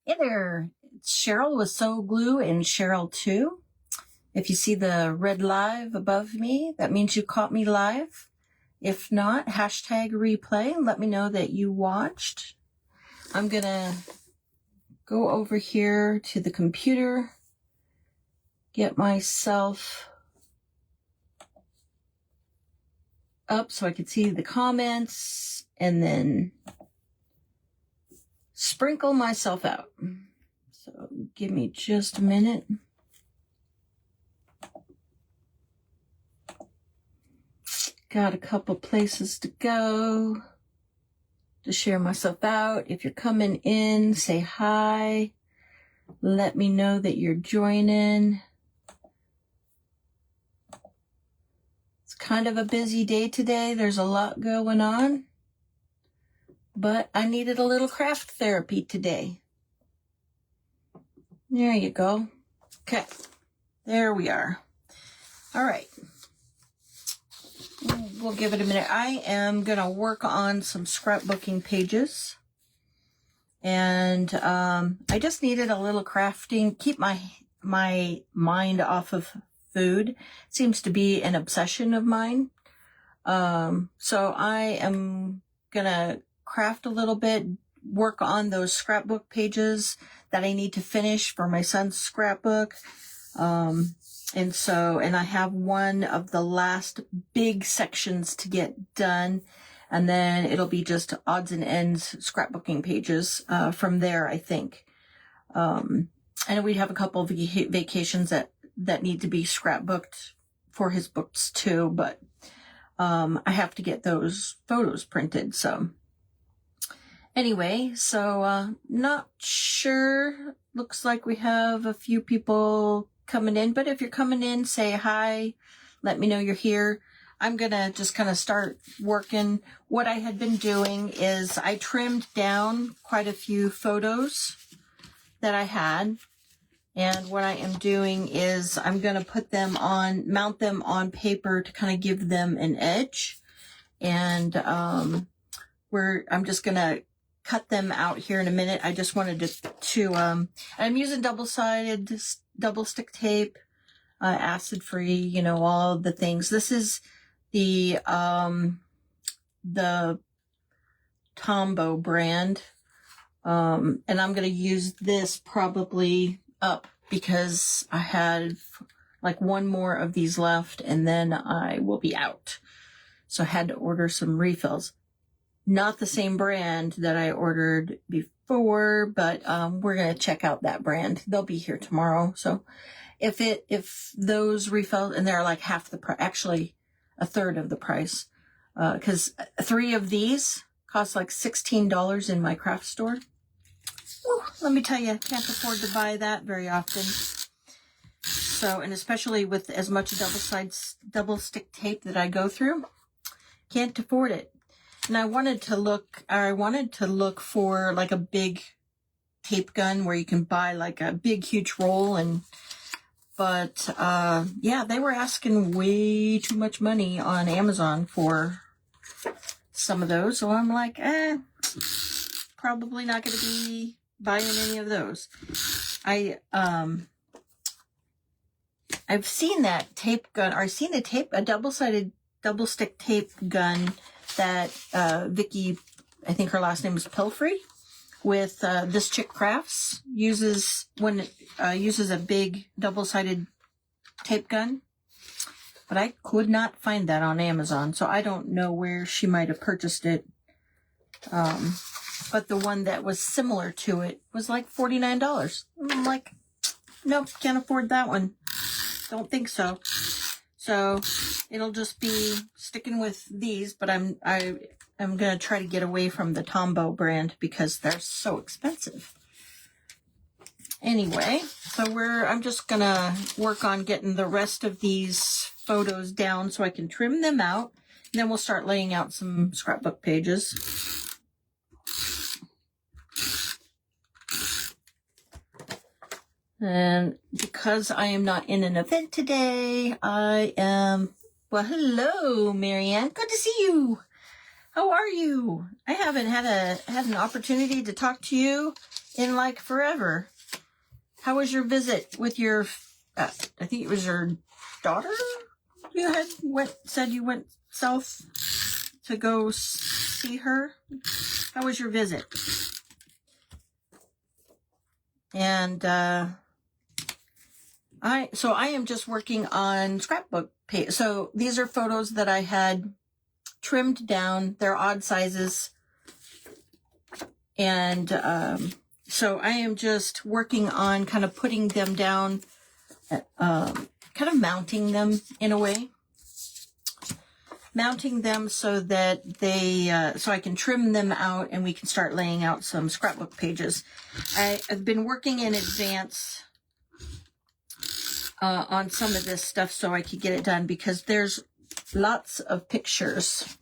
Hey there, it's Cheryl with Sew Glue and Cheryl 2. If you see the red live above me, that means you caught me live. If not, hashtag replay and let me know that you watched. I'm going to go over here to the computer, get myself up so I can see the comments, and then sprinkle myself out. So give me just a minute. Got a couple places to go to share myself out. If you're coming in, say hi. Let me know that you're joining. It's kind of a busy day today. There's a lot going on. But I needed a little craft therapy today. There you go. Okay. There we are. All right. We'll give it a minute. I am going to work on some scrapbooking pages. And I just needed a little crafting. Keep my mind off of food. It seems to be an obsession of mine. So I am going to craft a little bit, work on those scrapbook pages that I need to finish for my son's scrapbook. And I have one of the last big sections to get done, and then it'll be just odds and ends scrapbooking pages from there, I think. And we have a couple of vacations that need to be scrapbooked for his books too, but I have to get those photos printed, so... Anyway, so not sure. Looks like we have a few people coming in, but if you're coming in, say hi. Let me know you're here. I'm going to just kind of start working. What I had been doing is I trimmed down quite a few photos that I had. And what I am doing is I'm going to mount them on paper to kind of give them an edge. And I'm just going to cut them out here in a minute. I just wanted to I'm using double stick tape, acid free, all the things. This is the Tombow brand. And I'm going to use this probably up because I had like one more of these left and then I will be out. So I had to order some refills. Not the same brand that I ordered before, but we're going to check out that brand. They'll be here tomorrow. So if those refills, and they're like half the price, actually a third of the price, because 3 of these cost like $16 in my craft store. Whew, let me tell you, can't afford to buy that very often. So, and especially with as much double stick tape that I go through, can't afford it. And I wanted to look for like a big tape gun where you can buy like a big, huge roll. But they were asking way too much money on Amazon for some of those. So I'm like, probably not going to be buying any of those. I've seen that tape gun, or I've seen a double stick tape gun that Vicky, I think her last name is Pilfrey, with This Chick Crafts, uses a big double-sided tape gun. But I could not find that on Amazon, so I don't know where she might have purchased it. But the one that was similar to it was like $49. I'm like, nope, can't afford that one. Don't think so. So it'll just be sticking with these, but I'm going to try to get away from the Tombow brand because they're so expensive. Anyway, so I'm just going to work on getting the rest of these photos down so I can trim them out. And then we'll start laying out some scrapbook pages. And because I am not in an event today, well, hello, Marianne. Good to see you. How are you? I haven't had an opportunity to talk to you in like forever. How was your visit with your, I think it was your daughter? You said you went south to go see her. How was your visit? And I am just working on scrapbook page. So these are photos that I had trimmed down. They're odd sizes. And so I am just working on kind of putting them down, kind of mounting them in a way. Mounting them so that they, so I can trim them out and we can start laying out some scrapbook pages. I've been working in advance on some of this stuff so I could get it done because there's lots of pictures.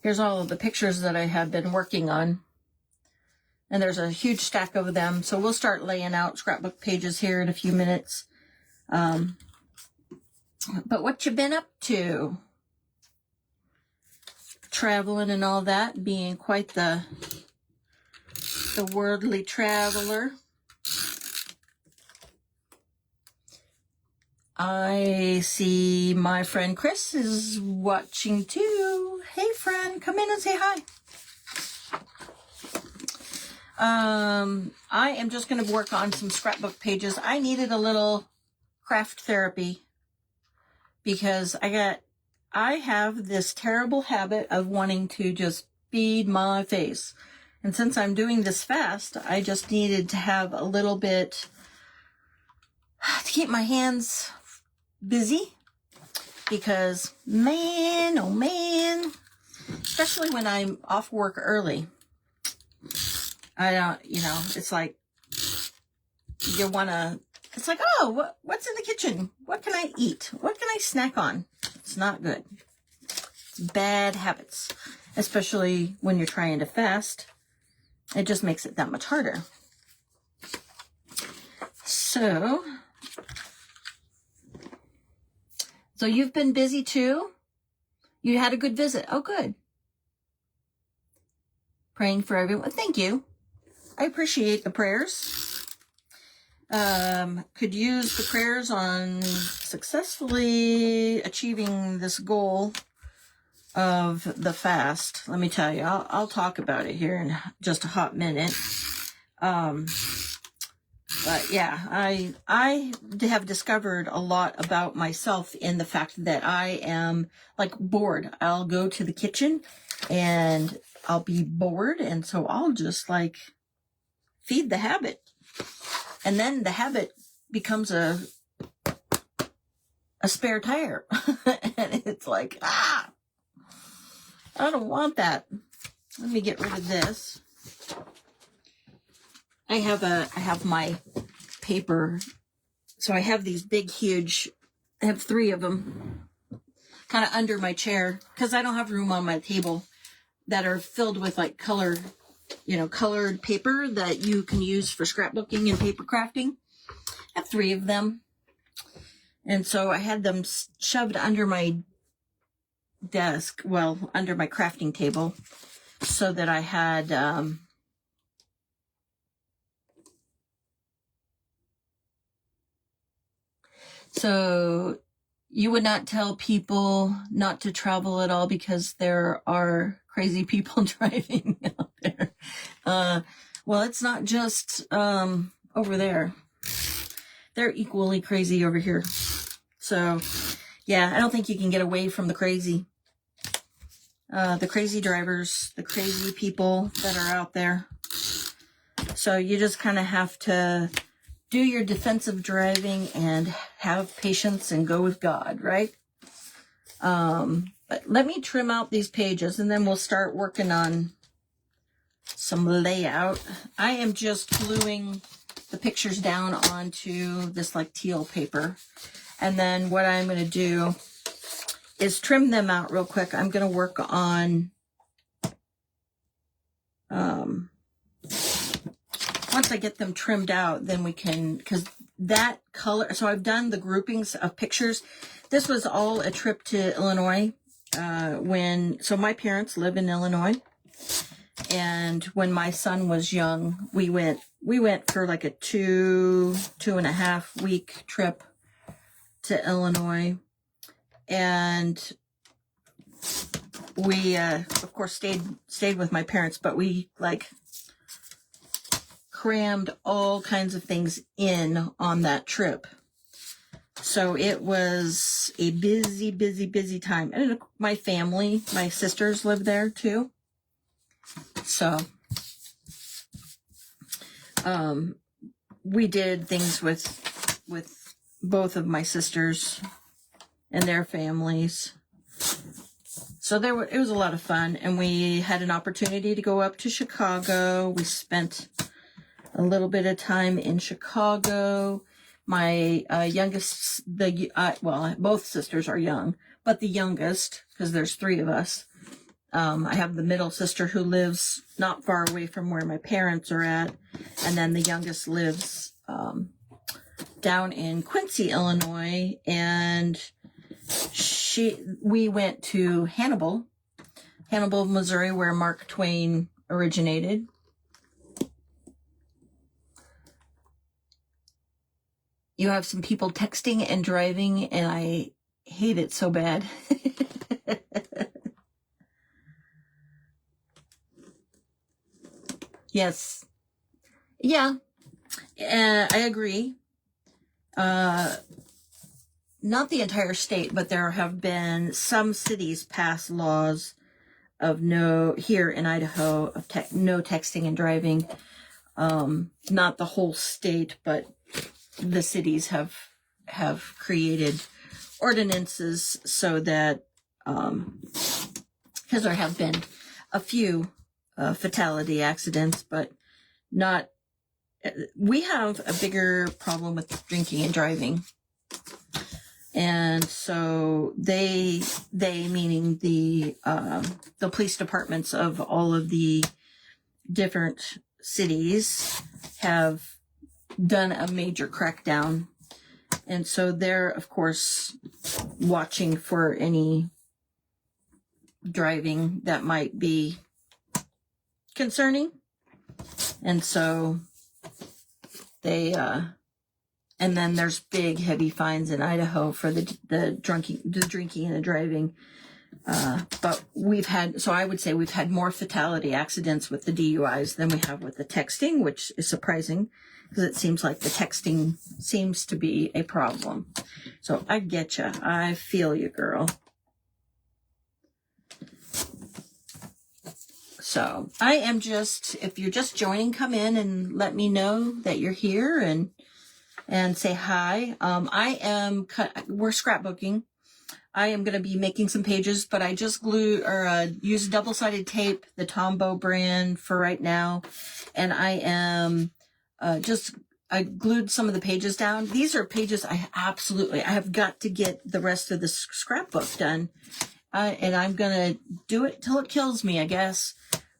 Here's all of the pictures that I have been working on. And there's a huge stack of them. So we'll start laying out scrapbook pages here in a few minutes. But what you been up to? Traveling and all that, being quite the worldly traveler. I see my friend Chris is watching too. Hey friend, come in and say hi. I am just going to work on some scrapbook pages. I needed a little craft therapy because I have this terrible habit of wanting to just feed my face. And since I'm doing this fast, I just needed to have a little bit to keep my hands busy because man, oh man, especially when I'm off work early, I don't, it's like you want to, it's like, oh, what's in the kitchen? What can I eat? What can I snack on? It's not good. It's bad habits, especially when you're trying to fast. It just makes it that much harder. So you've been busy too? You had a good visit. Oh, good. Praying for everyone. Thank you. I appreciate the prayers. Could use the prayers on successfully achieving this goal of the fast. Let me tell you, I'll talk about it here in just a hot minute. But yeah, I have discovered a lot about myself in the fact that I am like bored. I'll go to the kitchen and I'll be bored. And so I'll just like feed the habit. And then the habit becomes a spare tire. And it's like, I don't want that. Let me get rid of this. I have my paper. So I have these big, huge, I have 3 of them kind of under my chair because I don't have room on my table that are filled with like colored paper that you can use for scrapbooking and paper crafting. I have 3 of them. And so I had them shoved under my desk, well, under my crafting table so that I had, so you would not tell people not to travel at all because there are crazy people driving out there. Well, it's not just over there. They're equally crazy over here. So, yeah, I don't think you can get away from the crazy. The crazy drivers, the crazy people that are out there. So you just kind of have to do your defensive driving and have patience and go with God, right? But let me trim out these pages and then we'll start working on some layout. I am just gluing the pictures down onto this like teal paper. And then what I'm going to do is trim them out real quick. I'm going to work on, once I get them trimmed out, then we can, because that color, so I've done the groupings of pictures. This was all a trip to Illinois so my parents live in Illinois. And when my son was young, we went for like a 2.5 week trip to Illinois. And we, of course, stayed with my parents, but we like crammed all kinds of things in on that trip. So it was a busy, busy, busy time. And my family, my sisters live there too. So, we did things with both of my sisters and their families. So it was a lot of fun, and we had an opportunity to go up to Chicago. We spent a little bit of time in Chicago. My youngest, both sisters are young, but the youngest, because there's 3 of us. I have the middle sister who lives not far away from where my parents are at, and then the youngest lives down in Quincy, Illinois, and we went to Hannibal, Missouri, where Mark Twain originated. You have some people texting and driving, and I hate it so bad. Yes. Yeah, I agree. Not the entire state, but there have been some cities pass laws of here in Idaho, of no texting and driving. Not the whole state, but the cities have created ordinances so that, because there have been a few fatality accidents, but not. We have a bigger problem with drinking and driving, and so they meaning the police departments of all of the different cities have done a major crackdown, and so they're of course watching for any driving that might be concerning, and so they and then there's big heavy fines in Idaho for the drinking and the driving, but I would say we've had more fatality accidents with the DUIs than we have with the texting, which is surprising because it seems like the texting seems to be a problem. So I get you. I feel you, girl. So I am if you're just joining, come in and let me know that you're here and say hi. We're scrapbooking. I am going to be making some pages, but I just use double-sided tape, the Tombow brand for right now. And I am I glued some of the pages down. These are pages I have got to get the rest of the scrapbook done. And I'm going to do it till it kills me, I guess.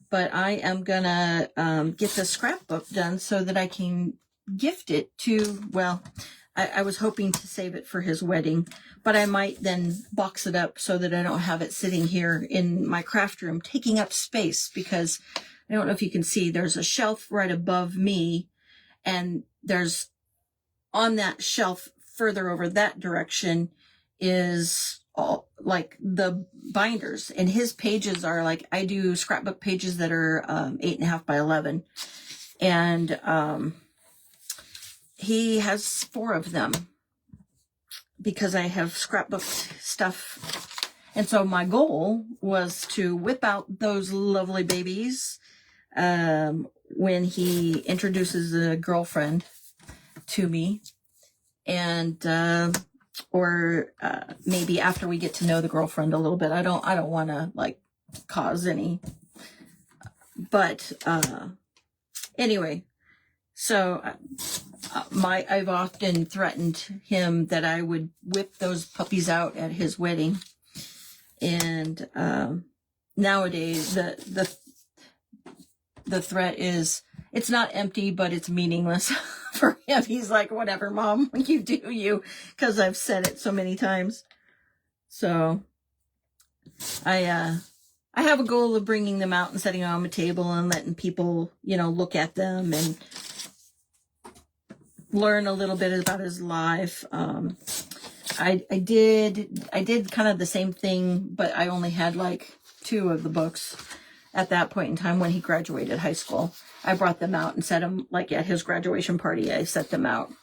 But I am going to get the scrapbook done so that I can gift it to, I was hoping to save it for his wedding, but I might then box it up so that I don't have it sitting here in my craft room taking up space, because I don't know if you can see, there's a shelf right above me, and there's on that shelf further over that direction is all like the binders, and his pages are like, I do scrapbook pages that are 8.5 by 11, and he has 4 of them because I have scrapbooked stuff. And so my goal was to whip out those lovely babies when he introduces a girlfriend to me, and or maybe after we get to know the girlfriend a little bit. I don't want to like cause any, but anyway, so I've often threatened him that I would whip those puppies out at his wedding, and nowadays the threat is, it's not empty, but it's meaningless for him. He's like, whatever, Mom, you do you, because I've said it so many times. So I I have a goal of bringing them out and setting them on the table and letting people, you know, look at them and learn a little bit about his life. I did kind of the same thing, but I only had like 2 of the books at that point in time when he graduated high school. I brought them out and set them, like at his graduation party, I set them out.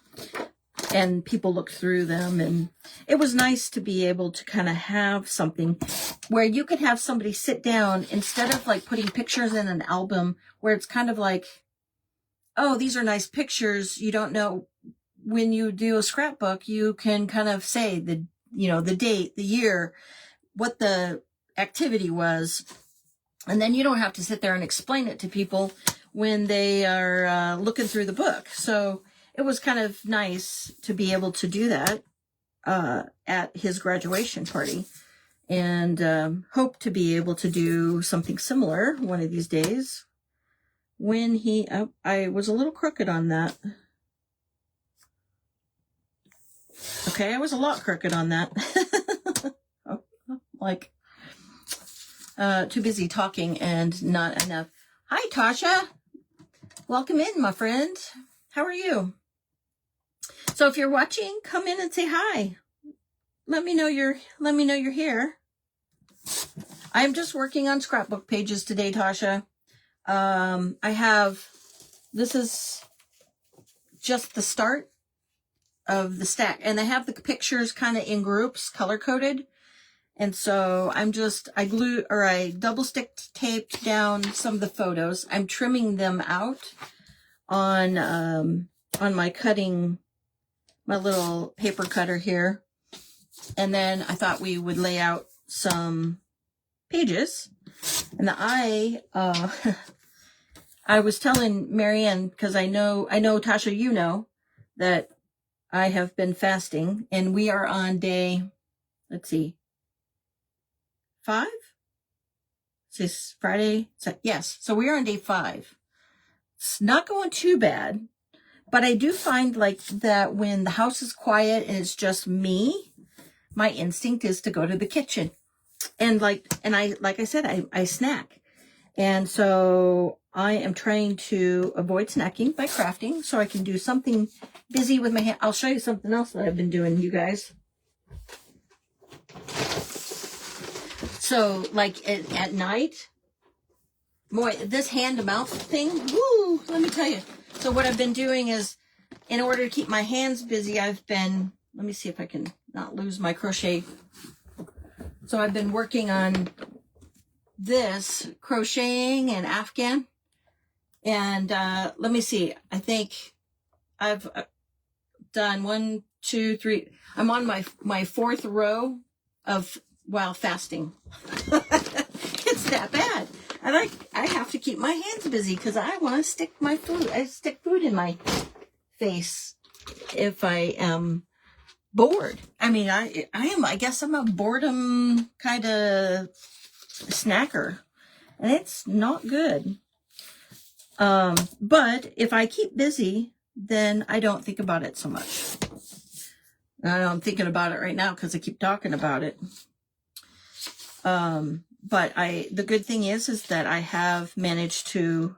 And people looked through them, and it was nice to be able to kind of have something where you could have somebody sit down instead of like putting pictures in an album where it's kind of like, oh, these are nice pictures. You don't know. When you do a scrapbook, you can kind of say the, you know, the date, the year, what the activity was. And then you don't have to sit there and explain it to people when they are looking through the book. So it was kind of nice to be able to do that at his graduation party, and hope to be able to do something similar one of these days when he, I was a little crooked on that. Okay, I was a lot crooked on that. Like, too busy talking and not enough. Hi, Tasha. Welcome in, my friend. How are you? So if you're watching, come in and say hi. Let me know you're here. I'm just working on scrapbook pages today, Tasha. This is just the start of the stack, and I have the pictures kind of in groups, color coded. And so I double sticked taped down some of the photos. I'm trimming them out on my little paper cutter here. And then I thought we would lay out some pages. And I was telling Marianne, because I know, Tasha, you know, that I have been fasting, and we are on day, let's see, 5? Is this Friday? Yes. So we are on day 5. It's not going too bad, but I do find like that when the house is quiet and it's just me, my instinct is to go to the kitchen. And like I said, I snack. And so I am trying to avoid snacking by crafting so I can do something busy with my hand. I'll show you something else that I've been doing, you guys. So like at night, boy, this hand to mouth thing, woo, let me tell you. So what I've been doing is, in order to keep my hands busy, let me see if I can not lose my crochet. So I've been working on this, crocheting and Afghan. And let me see, I think I've done 1, 2, 3. I'm on my 4th row of while fasting. It's that bad. I have to keep my hands busy because I want to stick food in my face if I am bored. I mean, I guess I'm a boredom kind of snacker, and it's not good. But if I keep busy, then I don't think about it so much. I know I'm thinking about it right now because I keep talking about it. But the good thing is that I have managed to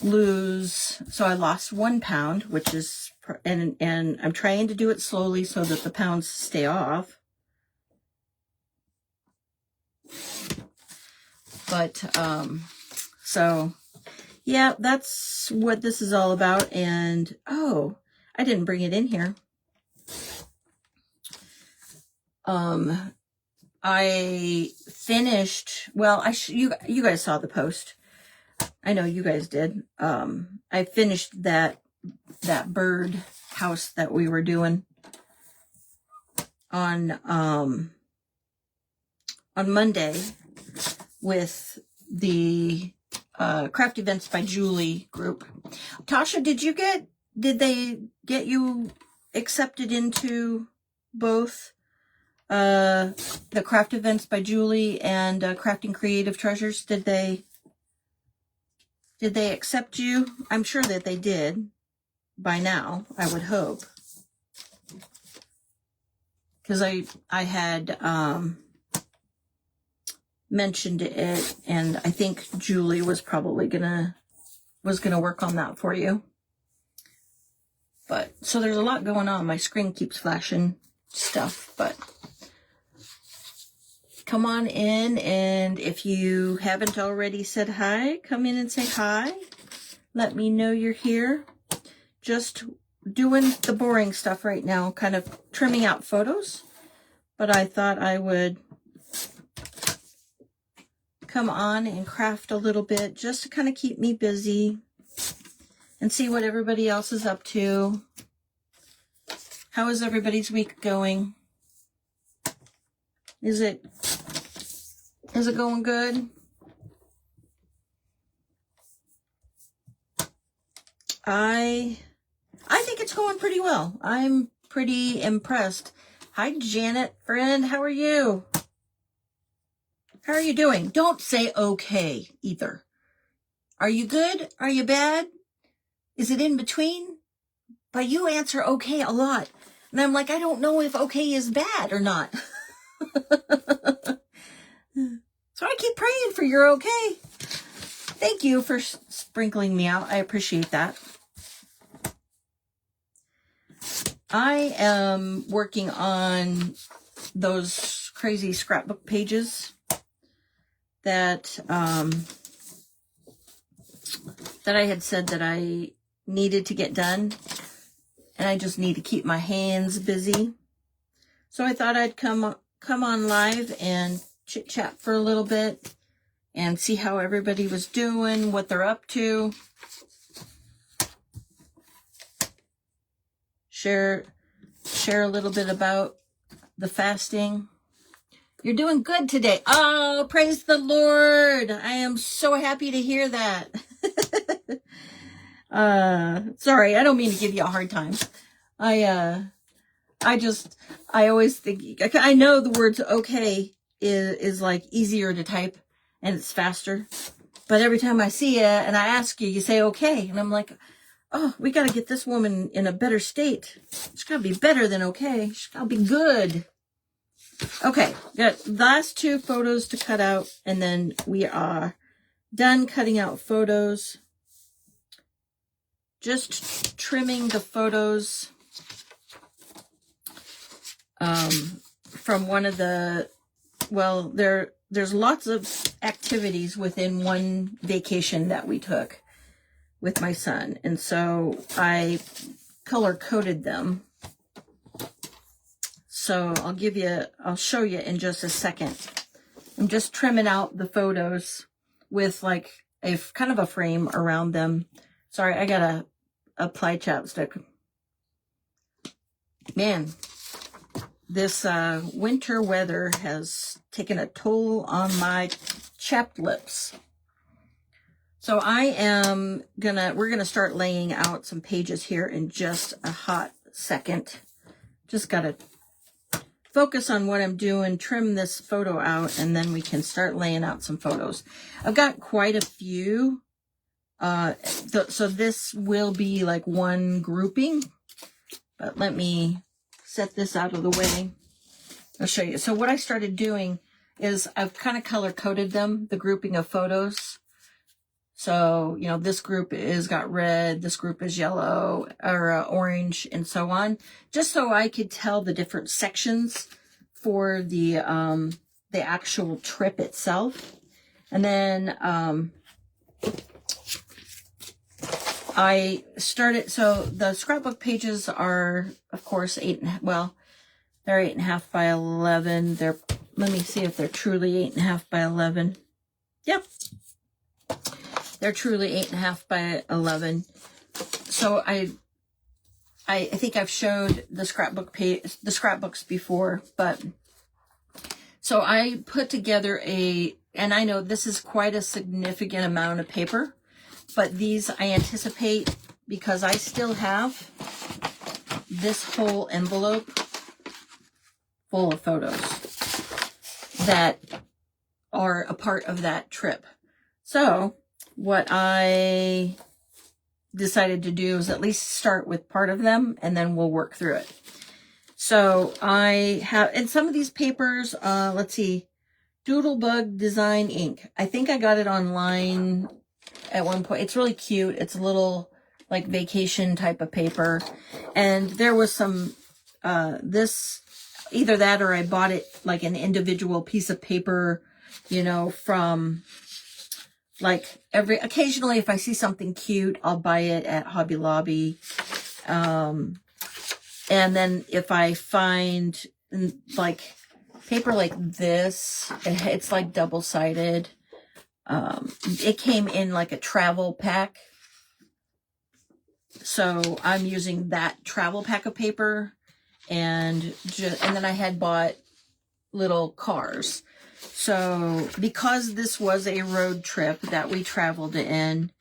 lose. So I lost 1 pound, which is, and I'm trying to do it slowly so that the pounds stay off. But, so yeah, that's what this is all about. And, oh, I didn't bring it in here. I finished, well, you guys saw the post. I know you guys did. I finished that bird house that we were doing on Monday with the Craft Events by Julie group. Tasha, did they get you accepted into both the Craft Events by Julie and Crafting Creative Treasures? Did they accept you? I'm sure that they did by now, I would hope. Because I had mentioned it, and I think Julie was probably gonna work on that for you. But so there's a lot going on. My screen keeps flashing stuff, but come on in, and if you haven't already said hi, come in and say hi. Let me know you're here. Just doing the boring stuff right now, kind of trimming out photos, but I thought I would come on and craft a little bit just to kind of keep me busy and see what everybody else is up to. How is everybody's week going? Is it going good? I think it's going pretty well. I'm pretty impressed. Hi, Janet, friend. How are you? How are you doing? Don't say okay either. Are you good? Are you bad? Is it in between? But you answer okay a lot. And I'm like, I don't know if okay is bad or not. So I keep praying for your okay. Thank you for sprinkling me out. I appreciate that. I am working on those crazy scrapbook pages that that I had said that I needed to get done, and I just need to keep my hands busy. So I thought I'd come on live and chit chat for a little bit and see how everybody was doing, what they're up to. Share a little bit about the fasting. You're doing good today. Oh, praise the Lord. I am so happy to hear that. Sorry, I don't mean to give you a hard time. I always think, I know the words okay is like easier to type and it's faster. But every time I see you and I ask you, you say okay. And I'm like, oh, we got to get this woman in a better state. She's got to be better than okay. She's got to be good. Okay, got last two photos to cut out, and then we are done cutting out photos. Just trimming the photos from one of the, well, there's lots of activities within one vacation that we took with my son, and so I color coded them. So I'll show you in just a second. I'm just trimming out the photos with like a kind of a frame around them. Sorry, I got a ply chapstick. Man, this winter weather has taken a toll on my chapped lips. So we're gonna start laying out some pages here in just a hot second. Just gotta focus on what I'm doing, trim this photo out, and then we can start laying out some photos. I've got quite a few. So this will be like one grouping, but let me set this out of the way. I'll show you. So what I started doing is I've kind of color coded them, the grouping of photos. So, you know, this group is got red, this group is yellow or orange, and so on, just so I could tell the different sections for the actual trip itself. And then I started, so the scrapbook pages are, of course, they're 8.5 by 11. Let me see if they're truly 8.5 by 11. Yep. They're truly 8.5 by 11. So I think I've showed the scrapbooks before, but so I put together and I know this is quite a significant amount of paper, but these I anticipate, because I still have this whole envelope full of photos that are a part of that trip. So what I decided to do is at least start with part of them, and then we'll work through it. So I have, and some of these papers, let's see, Doodlebug Design ink. I think I got it online at one point. It's really cute. It's a little like vacation type of paper. And there was some, this, either that or I bought it like an individual piece of paper, you know, from like occasionally if I see something cute, I'll buy it at Hobby Lobby. And then if I find like paper like this, it's like double-sided. It came in like a travel pack. So I'm using that travel pack of paper, and then I had bought little cars. So because this was a road trip that we traveled in,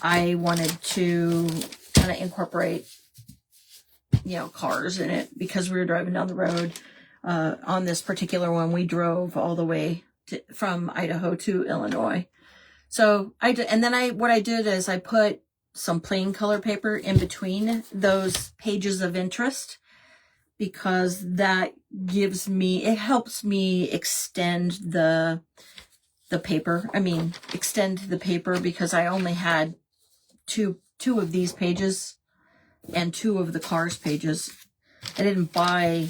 I wanted to kind of incorporate, you know, cars in it because we were driving down the road. On this particular one, we drove all the way from Idaho to Illinois. So what I did is I put some plain color paper in between those pages of interest, because that it helps me extend the paper. Extend the paper, because I only had two of these pages and 2 of the cars pages. I didn't buy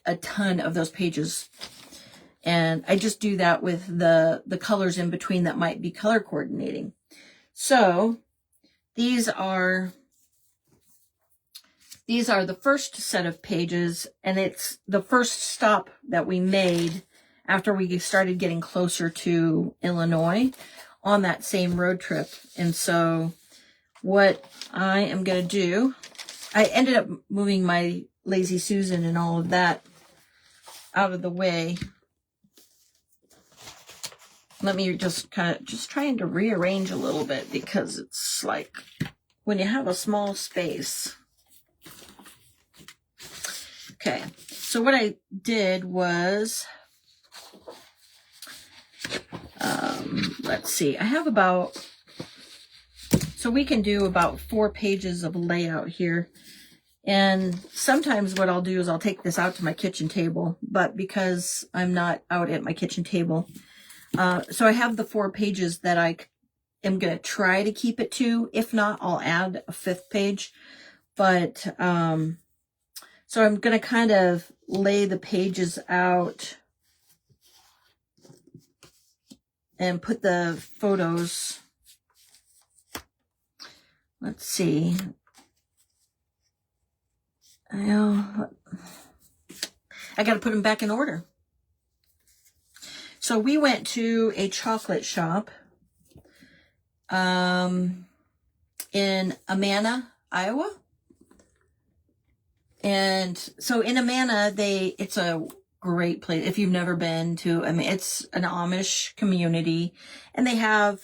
a ton of those pages. And I just do that with the colors in between that might be color coordinating. So these are the first set of pages, and it's the first stop that we made after we started getting closer to Illinois on that same road trip. And so what I am going to do, I ended up moving my Lazy Susan and all of that out of the way. Let me just trying to rearrange a little bit, because it's like when you have a small space. Okay, so what I did was, let's see, I have so we can do about 4 pages of layout here. And sometimes what I'll do is I'll take this out to my kitchen table, but because I'm not out at my kitchen table, so I have the 4 pages that I am going to try to keep it to. If not, I'll add a 5th page. But, so I'm going to kind of lay the pages out and put the photos. Let's see. I got to put them back in order. So we went to a chocolate shop in Amana, Iowa. And so in Amana, it's a great place. If you've never been to, it's an Amish community, and they have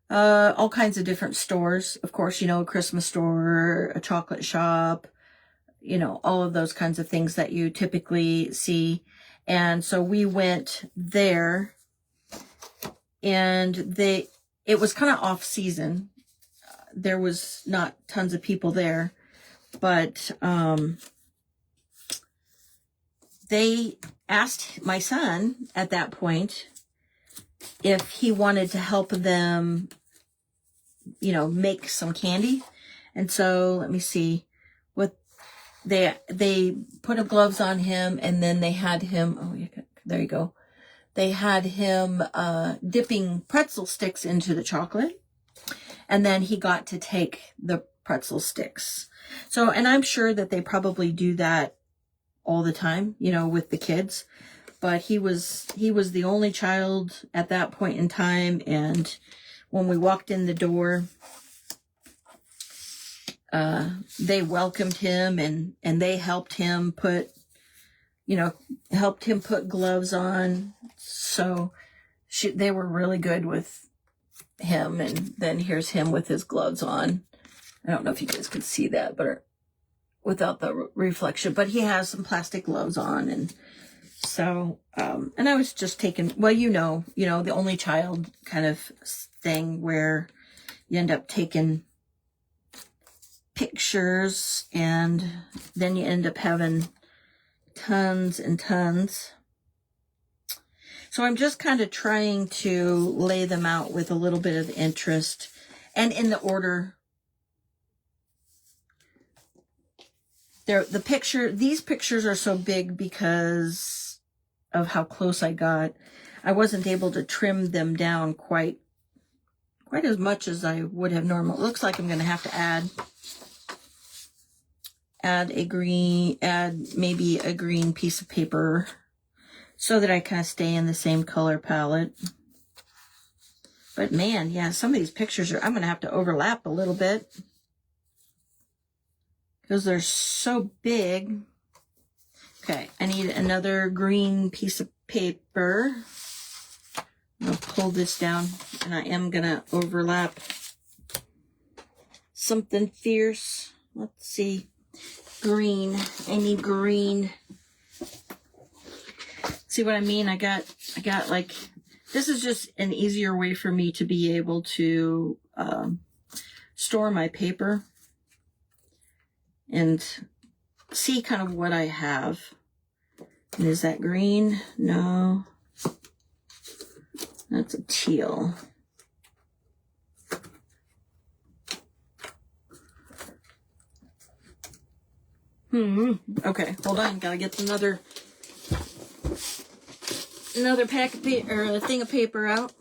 all kinds of different stores. Of course, you know, a Christmas store, a chocolate shop, you know, all of those kinds of things that you typically see. And so we went there, and it was kind of off season. There was not tons of people there, but they asked my son at that point if he wanted to help them, you know, make some candy. And so let me see what they put gloves on him, and then they had him, there you go. They had him dipping pretzel sticks into the chocolate, and then he got to take the pretzel sticks. So, and I'm sure that they probably do that all the time, you know, with the kids, but he was the only child at that point in time. And when we walked in the door, they welcomed him, and they helped him put gloves on. So they were really good with him. And then here's him with his gloves on. I don't know if you guys could see that, but without the reflection, but he has some plastic gloves on. And so, and I was just taking, well, you know, the only child kind of thing where you end up taking pictures, and then you end up having tons and tons. So I'm just kind of trying to lay them out with a little bit of interest and in the order. These pictures are so big because of how close I got. I wasn't able to trim them down quite as much as I would have normally. It looks like I'm going to have to add maybe a green piece of paper so that I kind of stay in the same color palette. But man, yeah, some of these pictures I'm going to have to overlap a little bit because they're so big. Okay, I need another green piece of paper. I'll pull this down, and I am going to overlap something fierce. Let's see. Green. I need green. See what I mean? I got like, this is just an easier way for me to be able to store my paper and see kind of what I have. And is that green? No. That's a teal. Okay, hold on. Gotta get another pack of paper, or a thing of paper out.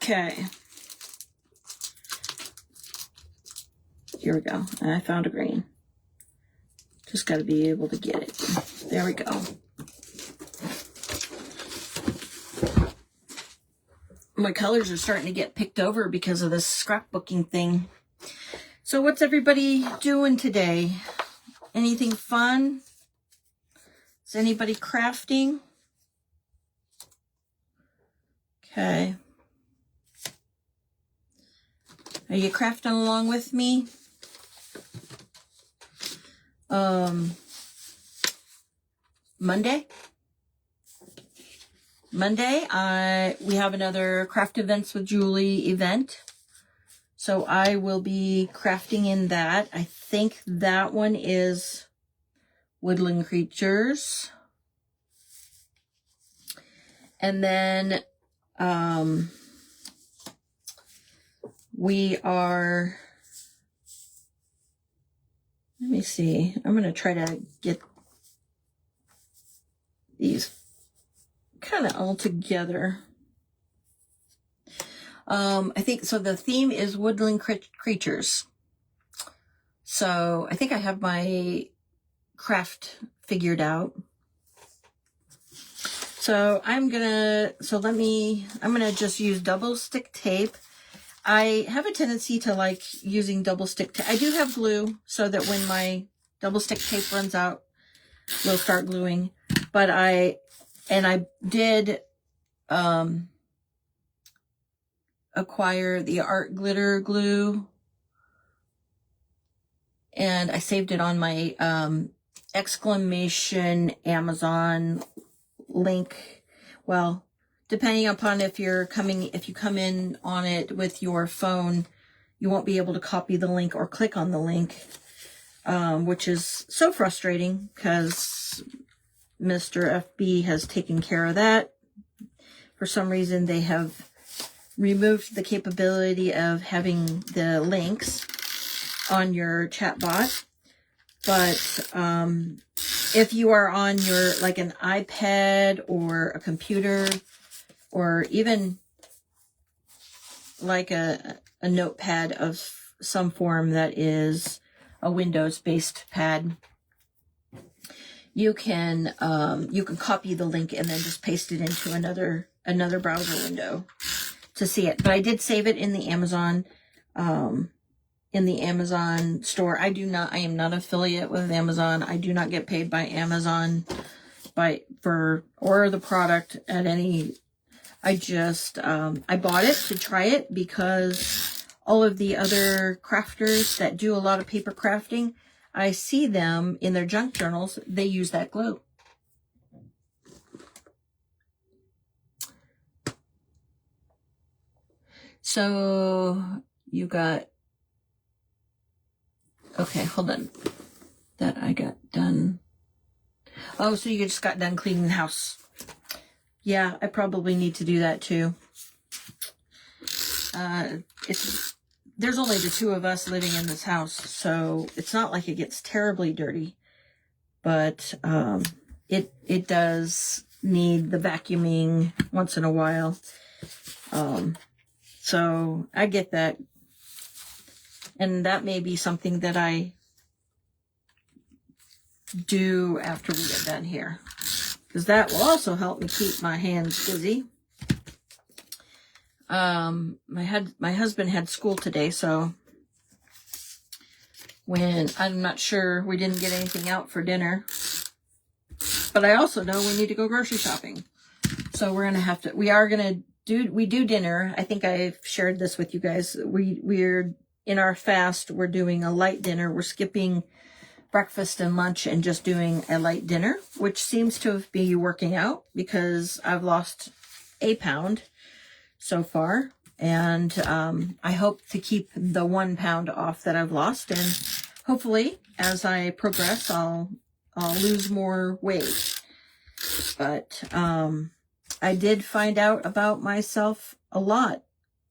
Okay. Here we go. I found a green. Just got to be able to get it. There we go. My colors are starting to get picked over because of this scrapbooking thing. So what's everybody doing today? Anything fun? Is anybody crafting? Okay. Are you crafting along with me? Monday, we have another Craft Events with Julie event. So I will be crafting in that. I think that one is Woodland Creatures. And then we are, let me see, I'm going to try to get these kind of all together. I think, so the theme is Woodland Creatures. So I think I have my craft figured out. So I'm gonna just use double stick tape. I have a tendency to like using double stick tape. I do have glue so that when my double stick tape runs out, we'll start gluing. But I did acquire the art glitter glue, and I saved it on my exclamation Amazon link. Well, depending upon if you come in on it with your phone, you won't be able to copy the link or click on the link, which is so frustrating because Mr. FB has taken care of that. For some reason, they have removed the capability of having the links on your chat bot. But if you are on your, like an iPad or a computer, or even like a notepad of some form that is a Windows-based pad, you can copy the link and then just paste it into another browser window to see it. But I did save it in the Amazon store. I am not affiliate with Amazon. I do not get paid by Amazon or the product at any. I just I bought it to try it because all of the other crafters that do a lot of paper crafting, I see them in their junk journals. They use that glue. So you got, okay, hold on. That I got done. Oh, so you just got done cleaning the house. Yeah, I probably need to do that too. There's only the two of us living in this house, so it's not like it gets terribly dirty, but it does need the vacuuming once in a while. So I get that, and that may be something that I do after we get done here, because that will also help me keep my hands busy. My husband had school today, so when I'm not sure, we didn't get anything out for dinner, but I also know we need to go grocery shopping. So we do dinner. I think I've shared this with you guys. We're in our fast. We're doing a light dinner. We're skipping breakfast and lunch and just doing a light dinner, which seems to be working out because I've lost a pound so far, and I hope to keep the 1 pound off that I've lost, and hopefully as I progress I'll lose more weight. But I did find out about myself a lot,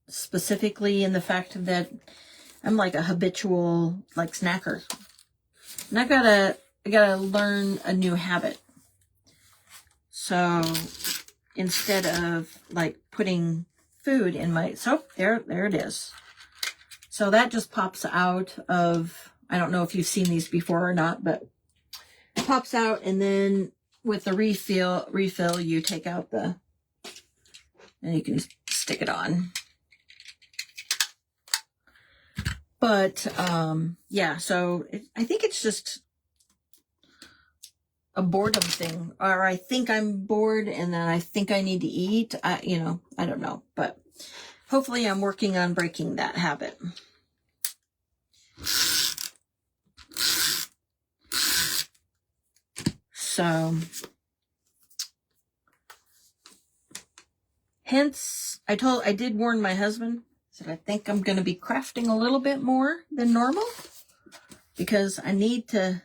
specifically in the fact that I'm like a habitual snacker, and I gotta learn a new habit. So instead of putting food in my there it is. So that just pops out of, I don't know if you've seen these before or not, but it pops out, and then with the refill you take out and you can stick it on. But yeah, so I think it's just a boredom thing, or I think I'm bored and then I think I need to eat. I don't know, but hopefully I'm working on breaking that habit. So hence I did warn my husband. I said I think I'm going to be crafting a little bit more than normal because I need to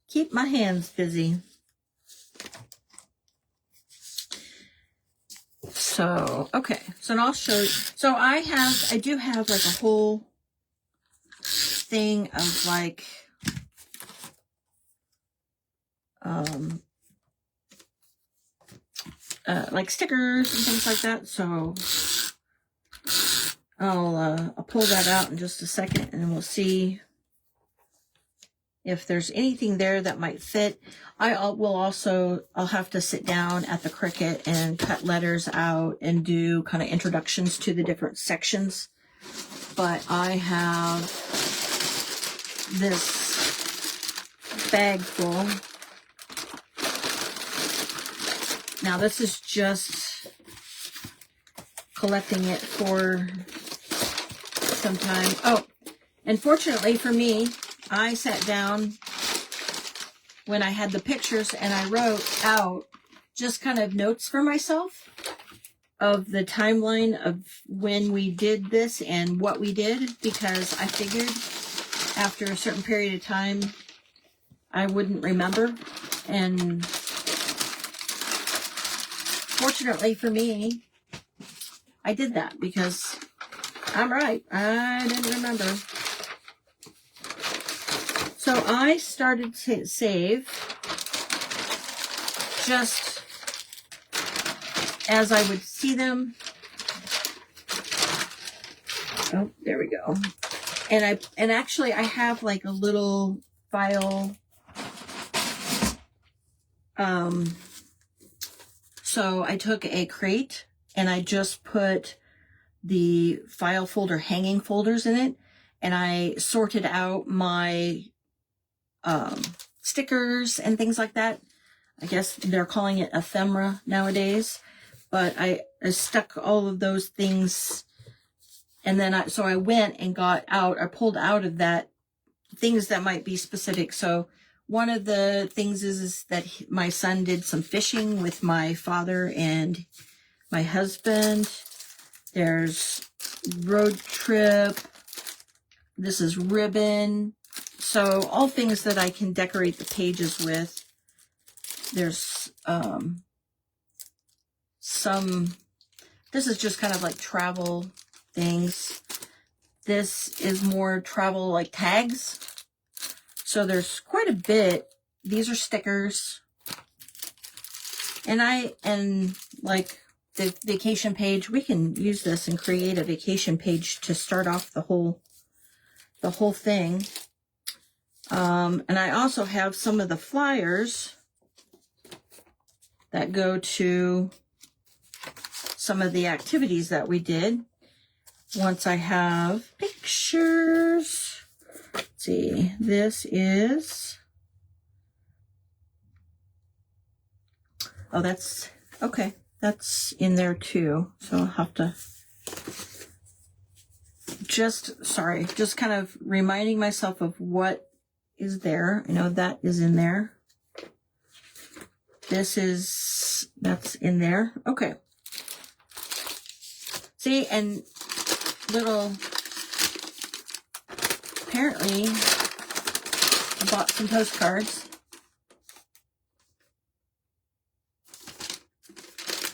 keep my hands busy. So, okay. So now I'll show you. So I do have like a whole thing of like stickers and things like that. So I'll pull that out in just a second, and we'll see if there's anything there that might fit. I'll have to sit down at the Cricut and cut letters out and do kind of introductions to the different sections. But I have this bag full. Now this is just collecting it for some time. Oh, and fortunately for me, I sat down when I had the pictures and I wrote out just kind of notes for myself of the timeline of when we did this and what we did, because I figured after a certain period of time I wouldn't remember. And fortunately for me, I did that because I'm right. I didn't remember. So I started to save just as I would see them. Oh, there we go. And actually I have like a little file. So I took a crate and I just put the file folder hanging folders in it, and I sorted out my stickers and things like that. I guess they're calling it ephemera nowadays, but I stuck all of those things, and then I went and I pulled out of that things that might be specific. So one of the things is that my son did some fishing with my father and my husband. There's road trip. This is ribbon. So all things that I can decorate the pages with. There's this is just kind of like travel things. This is more travel like tags. So there's quite a bit. These are stickers. And like the vacation page, we can use this and create a vacation page to start off the whole thing. And I also have some of the flyers that go to some of the activities that we did. Once I have pictures, let's see, this is, oh, that's, okay, that's in there too. So I'll have to just kind of reminding myself of what is there. I know that is in there. That's in there. Okay. See, and apparently I bought some postcards.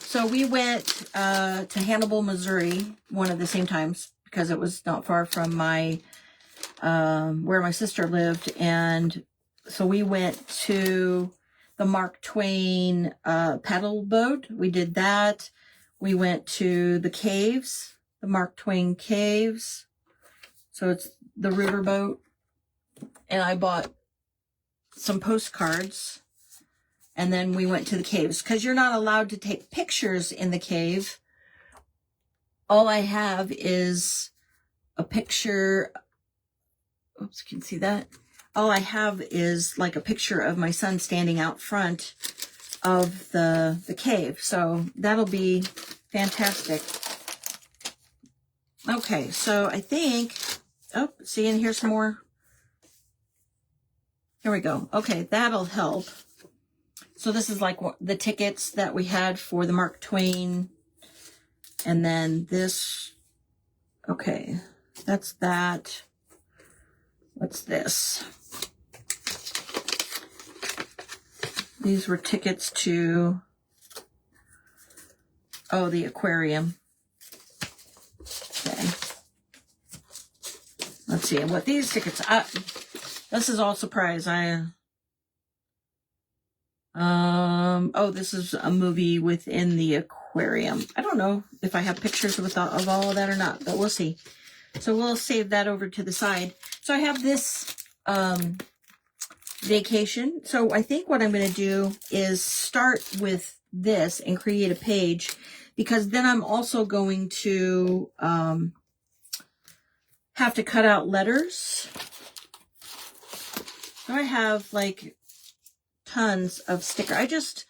So we went to Hannibal, Missouri, one of the same times, because it was not far from my where my sister lived. And so we went to the Mark Twain paddle boat. We did that. We went to the caves, the Mark Twain caves. So it's the riverboat. And I bought some postcards. And then we went to the caves, because you're not allowed to take pictures in the cave. All I have is a picture. Oops, you can see that. All I have is like a picture of my son standing out front of the cave. So that'll be fantastic. Okay, so I think, oh, see, and here's some more. Here we go. Okay, that'll help. So this is like the tickets that we had for the Mark Twain. And then this, okay, that's that. What's this? These were tickets to, oh, the aquarium. Okay. Let's see what these tickets, this is all surprise. Oh, this is a movie within the aquarium. I don't know if I have pictures of all of that or not, but we'll see. So we'll save that over to the side. So I have this vacation. So I think what I'm going to do is start with this and create a page, because then I'm also going to have to cut out letters. So I have like tons of sticker. I just,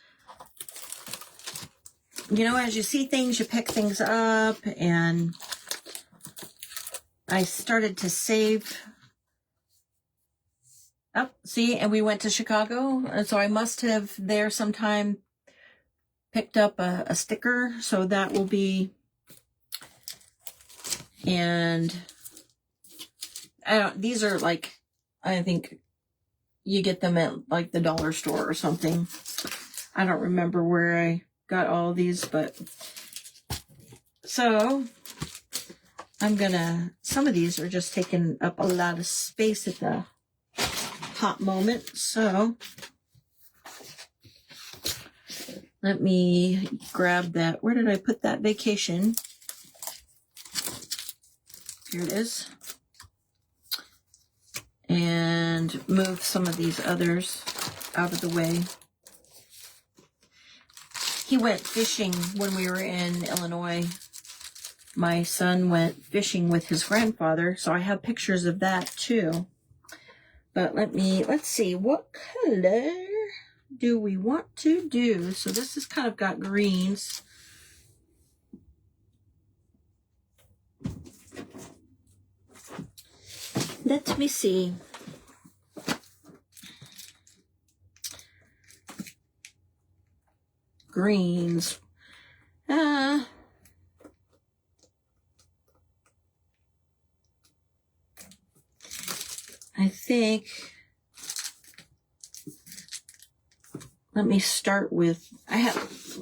you know, as you see things, you pick things up, and I started to save. Oh, see, and we went to Chicago, and so I must have there sometime picked up a sticker, so that will be, and these are like, I think you get them at like the dollar store or something. I don't remember where I got all these, but so some of these are just taking up a lot of space at the hot moment. So let me grab that. Where did I put that vacation? Here it is. And move some of these others out of the way. He went fishing when we were in Illinois. My son went fishing with his grandfather, so I have pictures of that too. But let's see, what color do we want to do? So this has kind of got greens. Let me see. Greens. I think let me start with, I have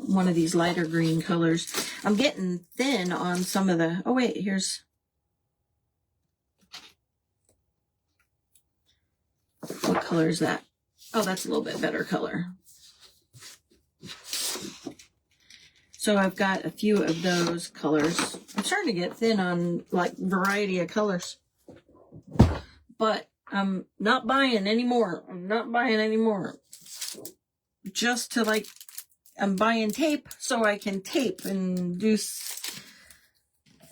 one of these lighter green colors. I'm getting thin on some of the, oh wait, here's, what color is that? Oh, that's a little bit better color. So I've got a few of those colors. I'm starting to get thin on like variety of colors. But I'm not buying anymore. I'm not buying anymore. Just to like, I'm buying tape so I can tape and do.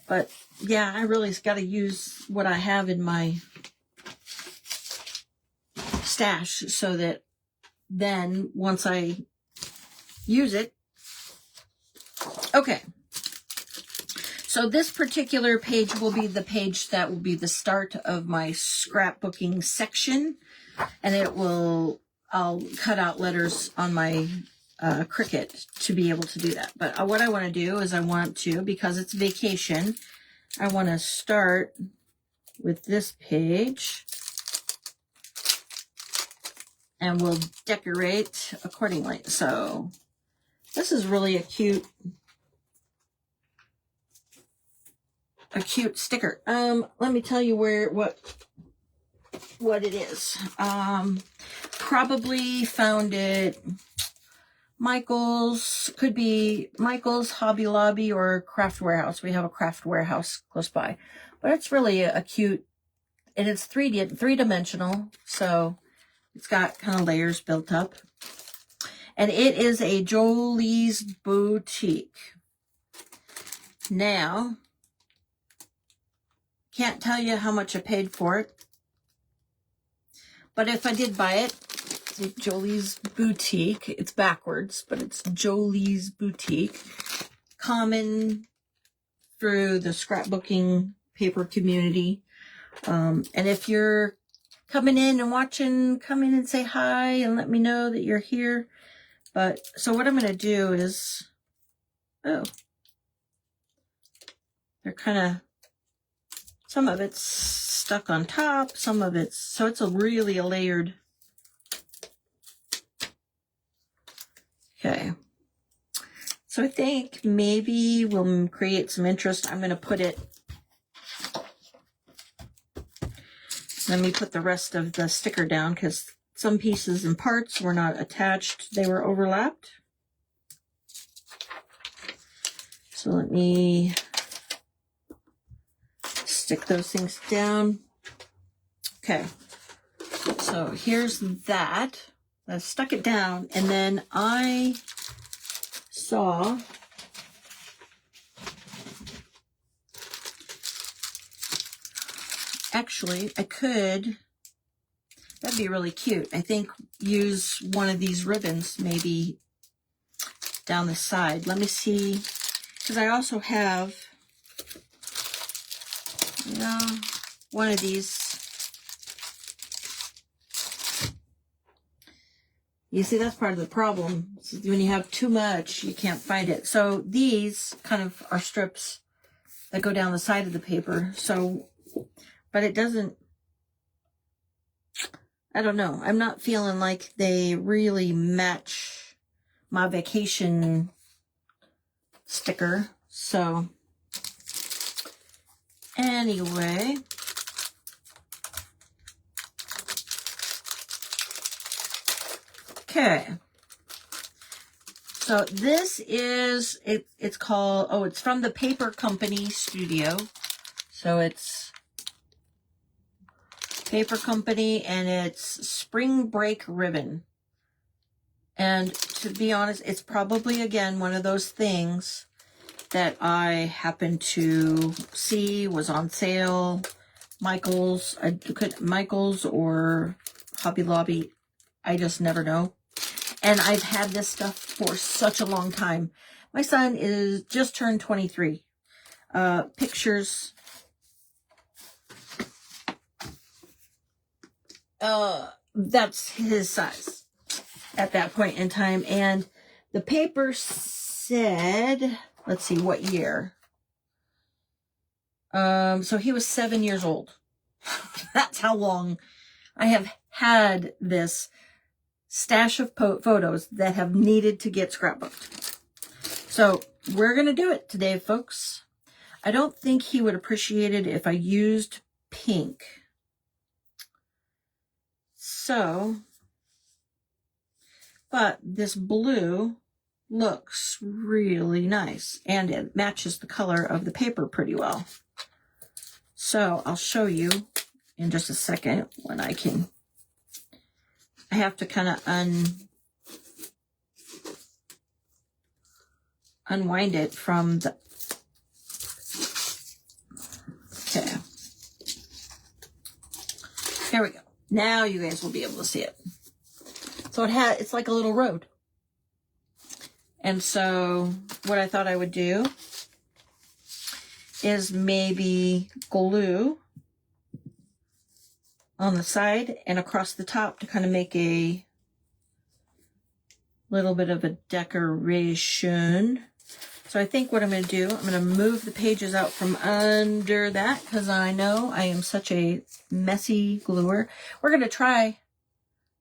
But yeah, I really got to use what I have in my stash so that then once I use it. Okay. So this particular page will be the page that will be the start of my scrapbooking section. And it will, I'll cut out letters on my Cricut to be able to do that. But what I want to do is I want to, because it's vacation, I want to start with this page. And we'll decorate accordingly. So this is really a cute sticker. Let me tell you what it is. Probably found it Michael's, could be Michael's, Hobby Lobby, or Craft Warehouse. We have a Craft Warehouse close by. But it's really a cute, and it's three-dimensional, so it's got kind of layers built up. And it is a Jolie's Boutique. Now, can't tell you how much I paid for it. But if I did buy it, it's Jolie's Boutique. It's backwards, but it's Jolie's Boutique. Common through the scrapbooking paper community. And if you're coming in and watching, come in and say hi and let me know that you're here. But so what I'm going to do is, oh, they're kind of, some of it's stuck on top, some of it's, so it's really a layered. Okay. So I think maybe we'll create some interest. I'm going to put it, let me put the rest of the sticker down because some pieces and parts were not attached. They were overlapped. So let me stick those things down. Okay. So here's that. I stuck it down, and then I saw actually I could, that'd be really cute. I think use one of these ribbons maybe down the side. Let me see, because I also have, you know, one of these. You see, that's part of the problem. When you have too much, you can't find it. So these kind of are strips that go down the side of the paper. So, but it doesn't, I don't know. I'm not feeling like they really match my vacation sticker. So anyway, okay. So this is, it's called, oh, it's from the Paper Company Studio. So it's Paper Company, and it's Spring Break Ribbon. And to be honest, it's probably, again, one of those things that I happened to see was on sale. Michael's, Michael's or Hobby Lobby. I just never know. And I've had this stuff for such a long time. My son is just turned 23. Pictures. That's his size at that point in time. And the paper said, let's see, what year? So he was 7 years old. That's how long I have had this. stash of photos that have needed to get scrapbooked. So we're going to do it today, folks. I don't think he would appreciate it if I used pink. So, but this blue looks really nice, and it matches the color of the paper pretty well. So I'll show you in just a second when I have to kind of unwind it from the, okay. Here we go. Now you guys will be able to see it. So it's like a little road. And so what I thought I would do is maybe glue on the side and across the top to kind of make a little bit of a decoration. So I think what I'm going to do, I'm going to move the pages out from under that because I know I am such a messy gluer. We're going to try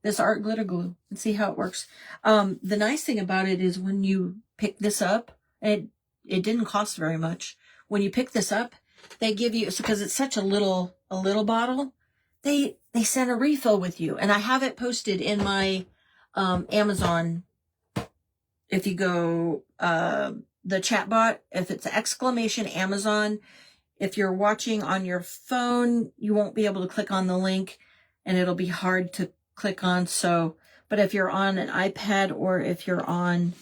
this art glitter glue and see how it works. The nice thing about it is when you pick this up, it didn't cost very much. When you pick this up, they give you, because it's such a little bottle, they send a refill with you. And I have it posted in my Amazon. If you go the chat bot, if it's exclamation Amazon, if you're watching on your phone, you won't be able to click on the link and it'll be hard to click on. So, but if you're on an iPad or if you're on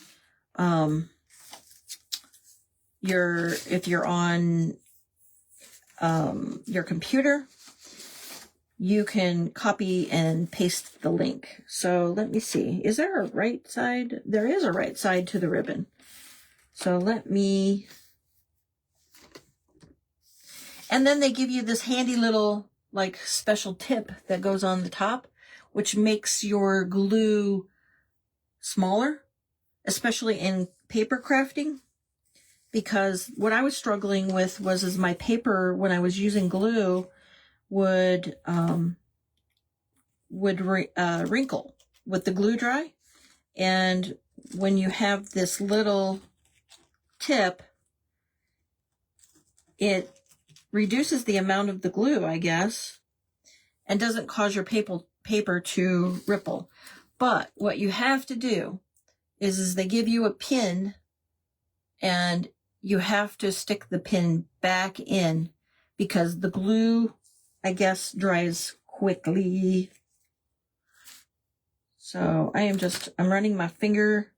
your computer, you can copy and paste the link. So let me see. Is there a right side? There is a right side to the ribbon. So let me, and then they give you this handy little like special tip that goes on the top, which makes your glue smaller, especially in paper crafting. Because what I was struggling with was my paper, when I was using glue, would wrinkle with the glue dry. And when you have this little tip, it reduces the amount of the glue, I guess, and doesn't cause your paper to ripple. But what you have to do is they give you a pin, and you have to stick the pin back in because the glue, I guess, dries quickly. So I'm running my finger,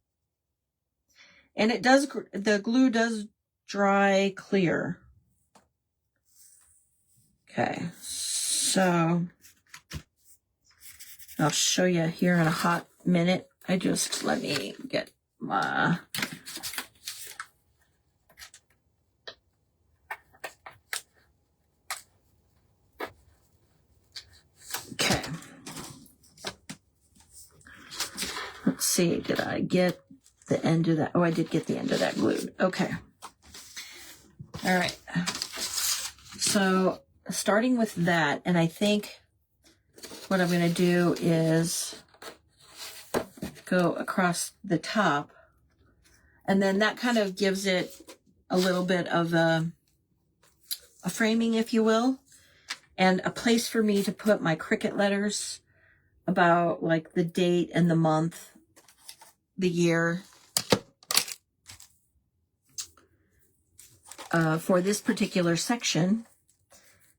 and the glue does dry clear. Okay, so I'll show you here in a hot minute. Let me get my, okay. Let's see, did I get the end of that? Oh, I did get the end of that glued. Okay. All right. So starting with that, and I think what I'm going to do is go across the top, and then that kind of gives it a little bit of a framing, if you will, and a place for me to put my Cricut letters about like the date and the month, the year, for this particular section,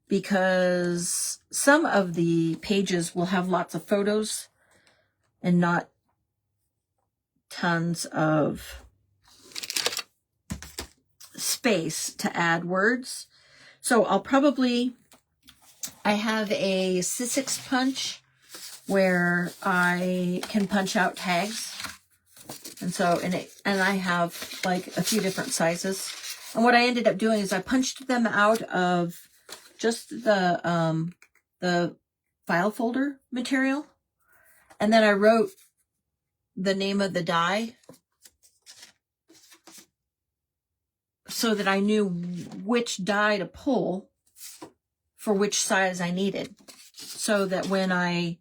because some of the pages will have lots of photos and not tons of space to add words. So I have a Sizzix punch where I can punch out tags. And so, and I have like a few different sizes. And what I ended up doing is I punched them out of just the file folder material. And then I wrote the name of the die so that I knew which die to pull for which size I needed. So that when I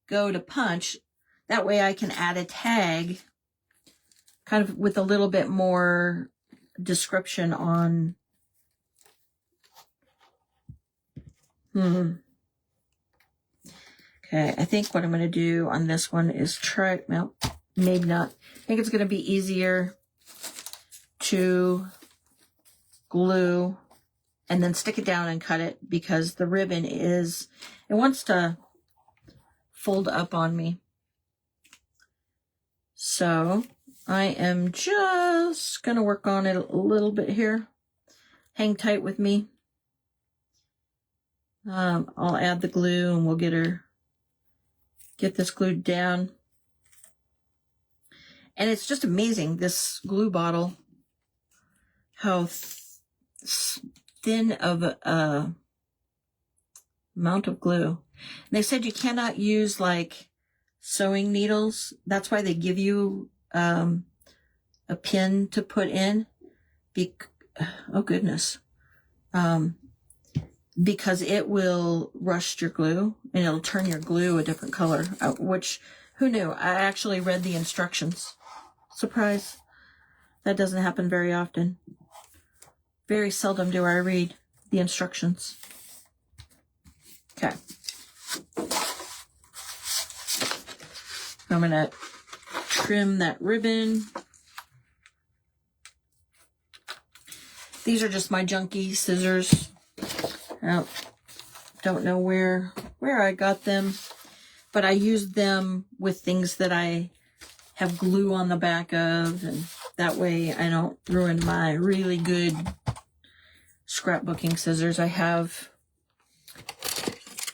go to punch, That way I can add a tag kind of with a little bit more description on. Okay, I think what I'm going to do on this one is try, well, maybe not. I think it's going to be easier to glue and then stick it down and cut it, because the ribbon it wants to fold up on me. So I am just going to work on it a little bit here. Hang tight with me. I'll add the glue and we'll get this glued down. And it's just amazing, this glue bottle, how thin of a amount of glue. And they said you cannot use like sewing needles. That's why they give you a pin to put in. Oh goodness. Because it will rust your glue and it'll turn your glue a different color, which, who knew? I actually read the instructions. Surprise. That doesn't happen very often. Very seldom do I read the instructions. Okay. I'm going to trim that ribbon. These are just my junky scissors. I don't know where I got them, but I used them with things that I have glue on the back of, and that way I don't ruin my really good scrapbooking scissors. I have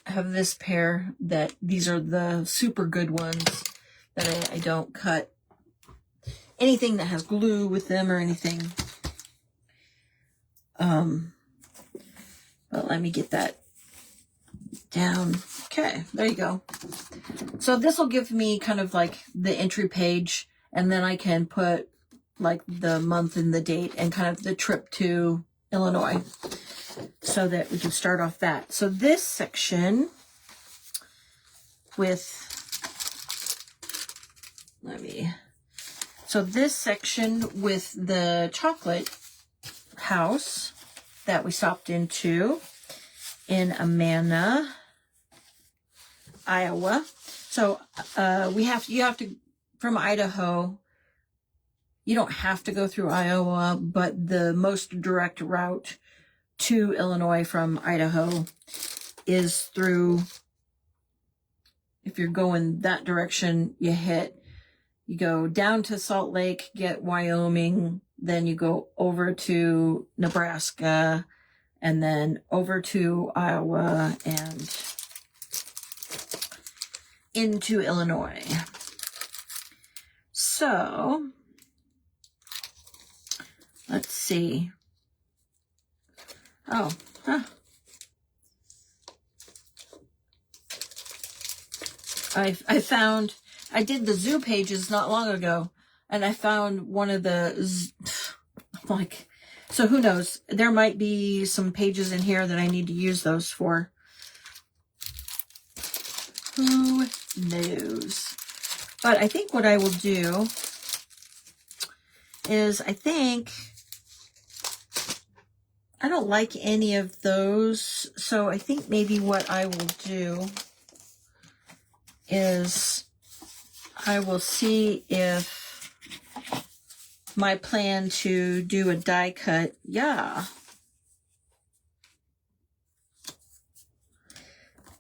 this pair that these are the super good ones that I don't cut anything that has glue with them or anything. But let me get that down. Okay, there you go. So this will give me kind of like the entry page, and then I can put like the month and the date and kind of the trip to Illinois, so that we can start off that. So this section with, so this section with the chocolate house that we stopped into in Amana, Iowa. So you have to, from Idaho, you don't have to go through Iowa, but the most direct route to Illinois from Idaho is through, if you're going that direction, you go down to Salt Lake, get Wyoming, then you go over to Nebraska, and then over to Iowa and into Illinois. So let's see. Oh, huh. I did the zoo pages not long ago, and I found one of the, like, so who knows? There might be some pages in here that I need to use those for. Who knows? But I think what I will do is, I don't like any of those, so I think maybe what I will do is I will see if my plan to do a die cut, yeah.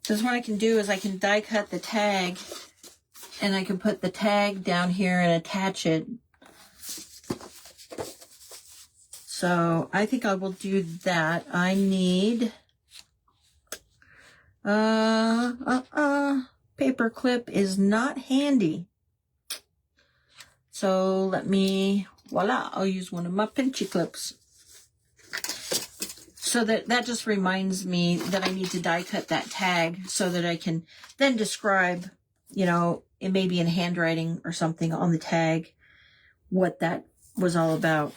Because what I can do is I can die cut the tag, and I can put the tag down here and attach it. So I think I will do that. I need paper clip is not handy. So let me, voila, I'll use one of my pinchy clips. So that just reminds me that I need to die cut that tag so that I can then describe, you know, it may be in handwriting or something on the tag, what that was all about.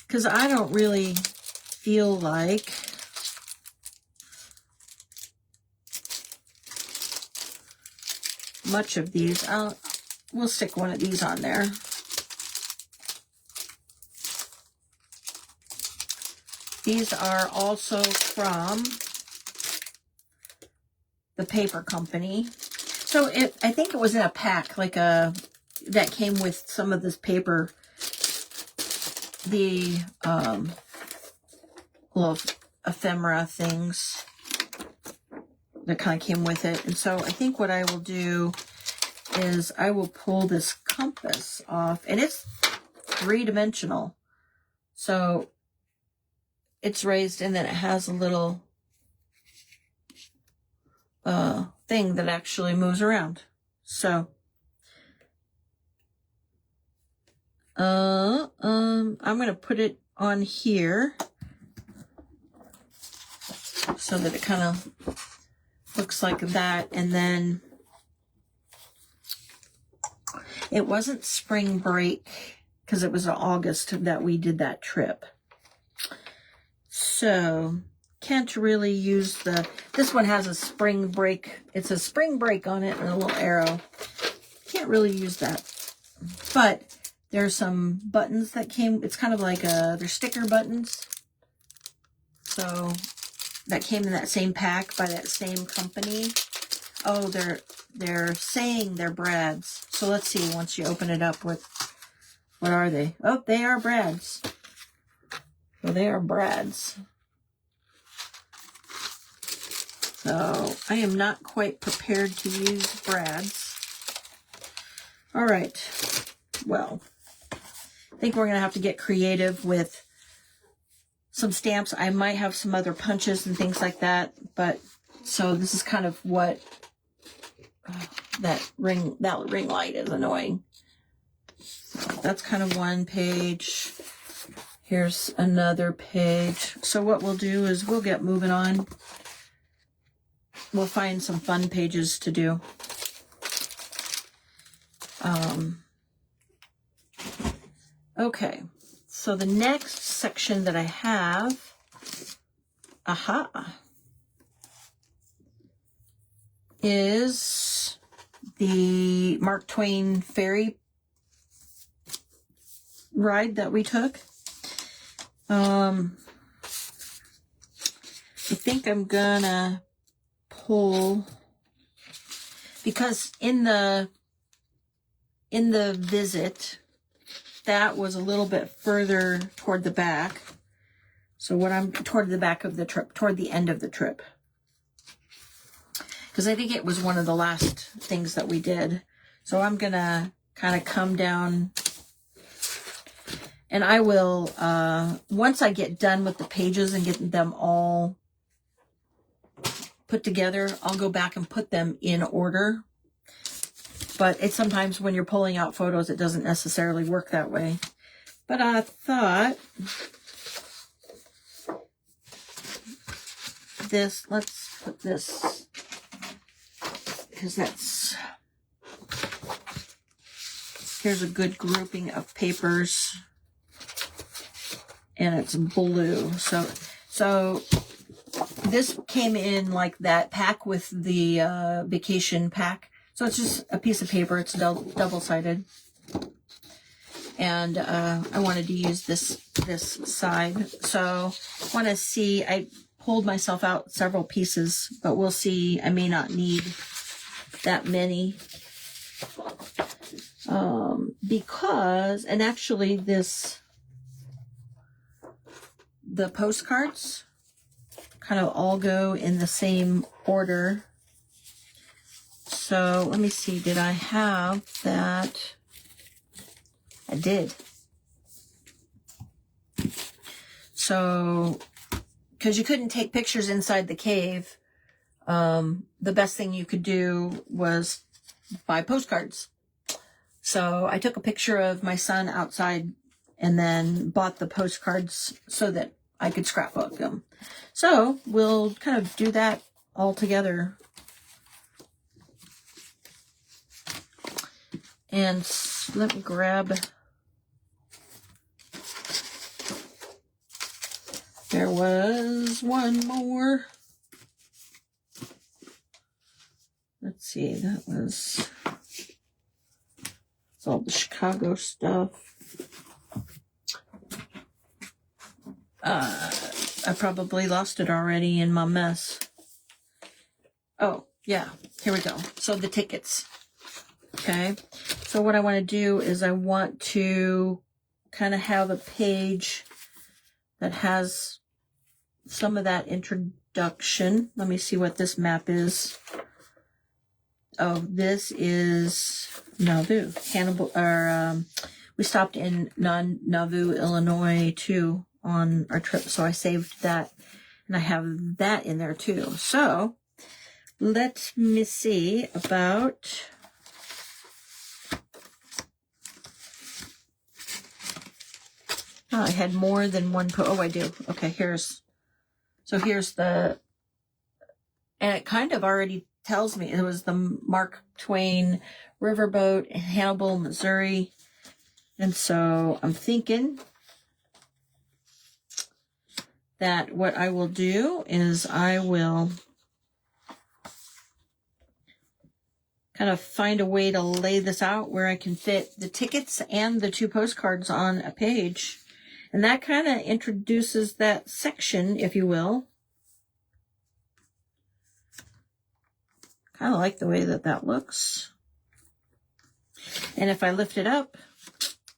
Because I don't really feel like much of these. We'll stick one of these on there. These are also from the paper company. So I think it was in a pack, like that came with some of this paper. The little ephemera things that kind of came with it. And so I think what I will do is I will pull this compass off, and it's 3-dimensional. So it's raised, and then it has a little thing that actually moves around. So I'm going to put it on here so that it kind of looks like that. And then it wasn't spring break because it was August that we did that trip. So can't really use this one has a spring break. It's a spring break on it and a little arrow. Can't really use that. But there's some buttons that came, it's kind of like they're sticker buttons. So that came in that same pack by that same company. Oh, they're saying they're brads. So let's see, once you open it up, what are they? Oh, they are brads. So they are brads. So I am not quite prepared to use brads. All right. Well, I think we're going to have to get creative with some stamps. I might have some other punches and things like that. But so this is kind of what that ring light is annoying. So that's kind of one page. Here's another page. So what we'll do is we'll get moving on. We'll find some fun pages to do. Okay, so the next section that I have, is the Mark Twain ferry ride that we took. I think I'm gonna pull, because in the visit, that was a little bit further toward the back. So what I'm toward the back of the trip, toward the end of the trip. Because I think it was one of the last things that we did. So I'm going to kind of come down, and I will, once I get done with the pages and get them all put together, I'll go back and put them in order. But it's sometimes when you're pulling out photos, it doesn't necessarily work that way. But I thought this, let's put this, because here's a good grouping of papers, and it's blue. So this came in like that pack with the vacation pack. So it's just a piece of paper. It's double-sided. And I wanted to use this side. So I want to see, I pulled myself out several pieces, but we'll see. I may not need that many. Because, and actually the postcards kind of all go in the same order. So let me see, did I have that? I did. So, because you couldn't take pictures inside the cave, the best thing you could do was buy postcards. So I took a picture of my son outside and then bought the postcards so that I could scrapbook them. So we'll kind of do that all together. And let me grab, there was one more. let's see, that was it's all the Chicago stuff. I probably lost it already in my mess. Oh, yeah, here we go. So the tickets. Okay, so what I want to do is I want to kind of have a page that has some of that introduction. Let me see what this map is. Oh, this is Nauvoo, Hannibal, or we stopped in Nauvoo, Illinois too on our trip, so I saved that, and I have that in there too. So let me see about. Oh, I had more than one. Oh, I do. Okay, here's the, and it kind of already tells me it was the Mark Twain riverboat in Hannibal, Missouri. And so I'm thinking that what I will do is I will kind of find a way to lay this out where I can fit the tickets and the 2 postcards on a page. And that kind of introduces that section, if you will. Kind of like the way that that looks. And if I lift it up,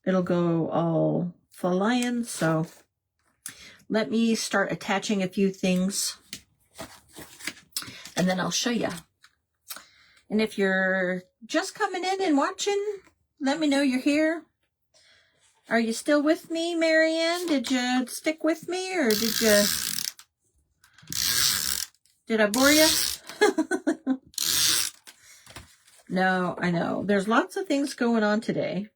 it'll go all flying. So let me start attaching a few things, and then I'll show you. And if you're just coming in and watching, let me know you're here. Are you still with me, Marianne? Did you stick with me, or did I bore you? No, I know. There's lots of things going on today.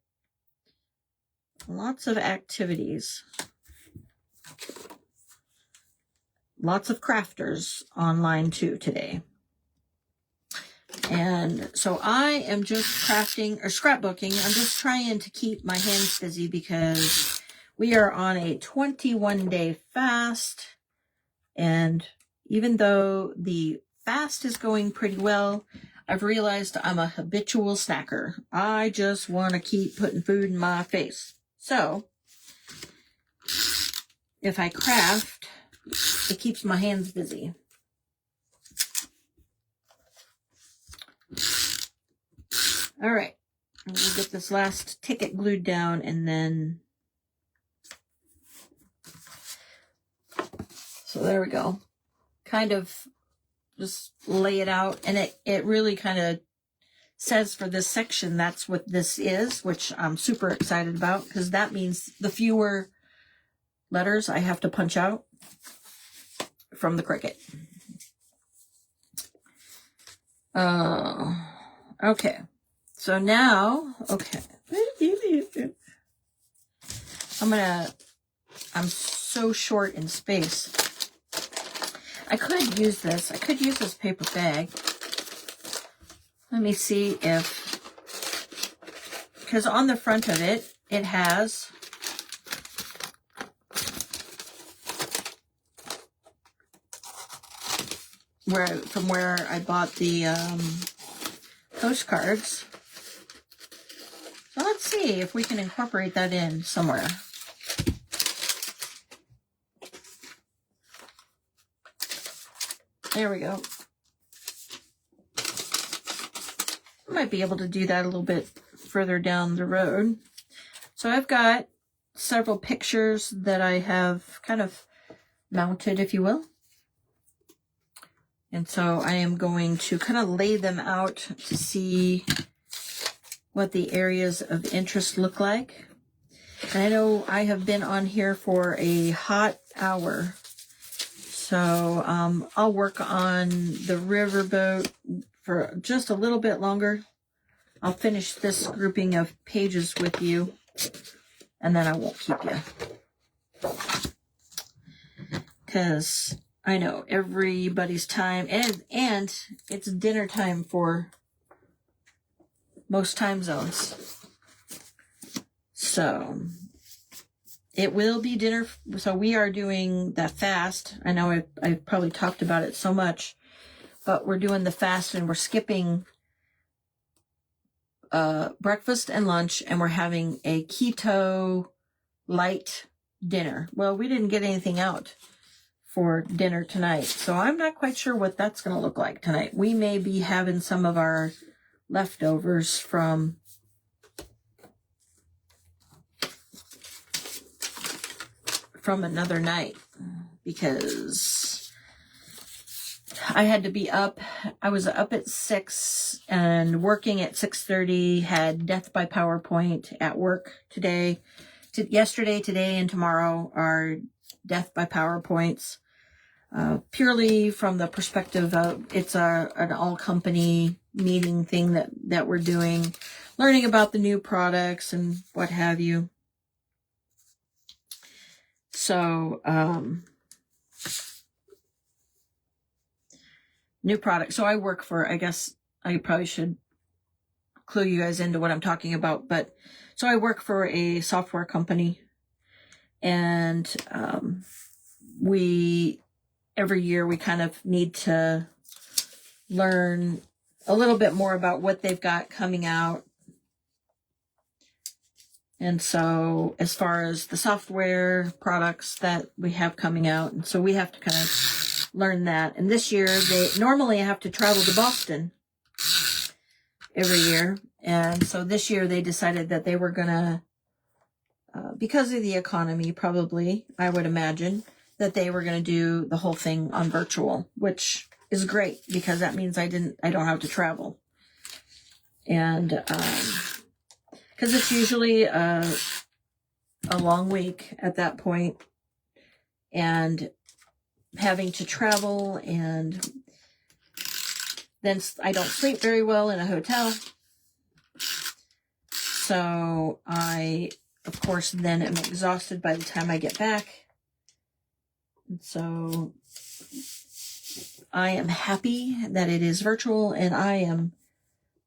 Lots of activities. Lots of crafters online too today. And so I am just crafting or scrapbooking. I'm just trying to keep my hands busy because we are on a 21-day fast. And even though the fast is going pretty well, I've realized I'm a habitual snacker. I just want to keep putting food in my face. So if I craft, it keeps my hands busy. All right, we'll get this last ticket glued down, and then, so there we go. Kind of just lay it out, and it really kind of says for this section that's what this is, which I'm super excited about, because that means the fewer letters I have to punch out from the Cricut. Okay. So now, okay, I'm so short in space. I could use this. I could use this paper bag. Let me see if, because on the front of it, it has from where I bought the postcards. So let's see if we can incorporate that in somewhere. There we go. I might be able to do that a little bit further down the road. So I've got several pictures that I have kind of mounted, if you will. And so I am going to kind of lay them out to see what the areas of interest look like. And I know I have been on here for a hot hour. So I'll work on the riverboat for just a little bit longer. I'll finish this grouping of pages with you, and then I won't keep you. Because I know everybody's time, and it's dinner time for most time zones. So it will be dinner. So we are doing that fast. I know I've probably talked about it so much, but we're doing the fast and we're skipping breakfast and lunch, and we're having a keto light dinner. Well, we didn't get anything out for dinner tonight, so I'm not quite sure what that's going to look like tonight. We may be having some of our leftovers from another night, because I had to be up. I was up at 6 and working at 6:30, had Death by PowerPoint at work today. Yesterday, today, and tomorrow are Death by PowerPoints. Purely from the perspective of it's an all-company meeting thing that we're doing, learning about the new products and what have you. So, new product. So I work for, I guess I probably should clue you guys into what I'm talking about, but so I work for a software company, and every year we kind of need to learn a little bit more about what they've got coming out. And so as far as the software products that we have coming out, and so we have to kind of learn that. And this year, normally I have to travel to Boston every year. And so this year they decided that they were going to, because of the economy, probably, I would imagine, that they were going to do the whole thing on virtual, which is great because that means I don't have to travel. And, because it's usually a long week at that point, and having to travel, and then I don't sleep very well in a hotel. So I, of course, then am exhausted by the time I get back. And so I am happy that it is virtual, and I am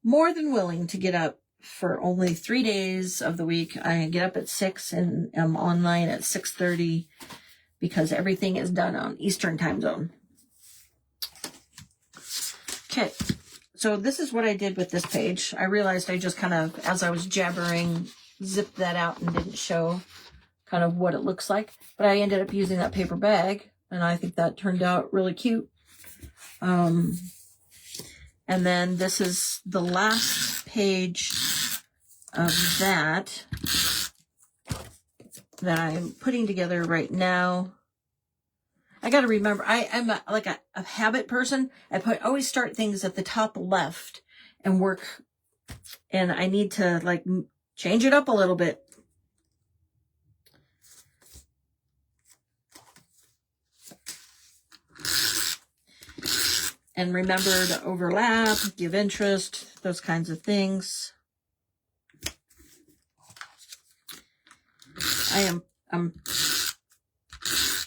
more than willing to get up for only 3 days of the week. I get up at 6 and am online at 6:30 because everything is done on Eastern time zone. Okay, so this is what I did with this page. I realized I just kind of, as I was jabbering, zipped that out and didn't show kind of what it looks like. But I ended up using that paper bag, and I think that turned out really cute. And then this is the last page of that I'm putting together right now. I got to remember, I'm like a habit person. I always start things at the top left and work, and I need to like change it up a little bit. And remember to overlap, give interest, those kinds of things. I'm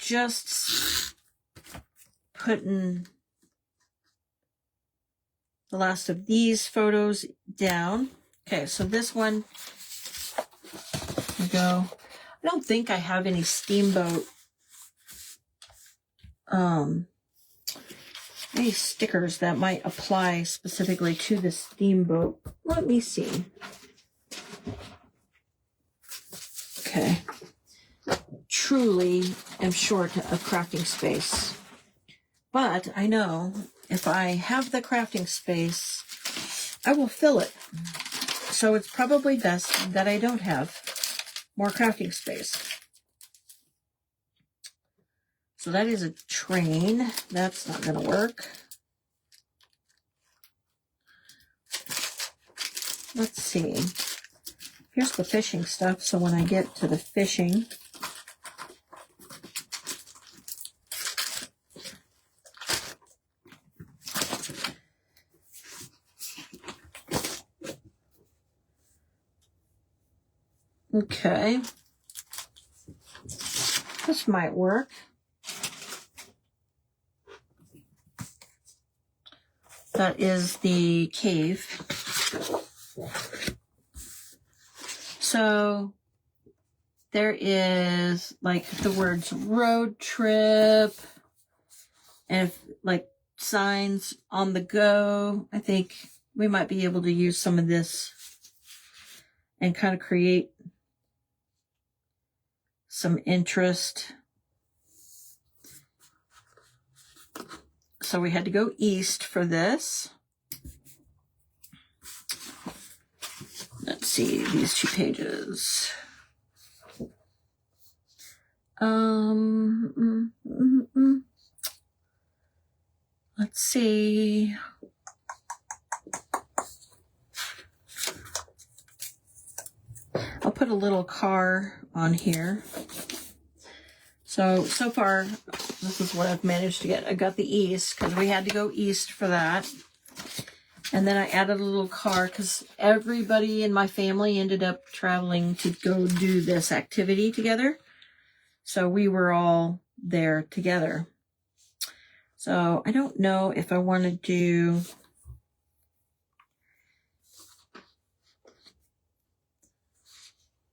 just putting the last of these photos down. Okay, so this one, we go. I don't think I have any steamboat, any stickers that might apply specifically to the steamboat. Let me see. Okay. Truly am short of crafting space. But I know if I have the crafting space, I will fill it. So it's probably best that I don't have more crafting space. So that is a train. That's not going to work. Let's see. Here's the fishing stuff. So when I get to the fishing, okay, this might work. That is the cave. So there is like the words road trip, and if like signs on the go. I think we might be able to use some of this and kind of create some interest. So we had to go east for this. Let's see these 2 pages. Let's see. I'll put a little car on here. So far, this is what I've managed to get. I got the east because we had to go east for that. And then I added a little car because everybody in my family ended up traveling to go do this activity together. So we were all there together. So I don't know if I want to do...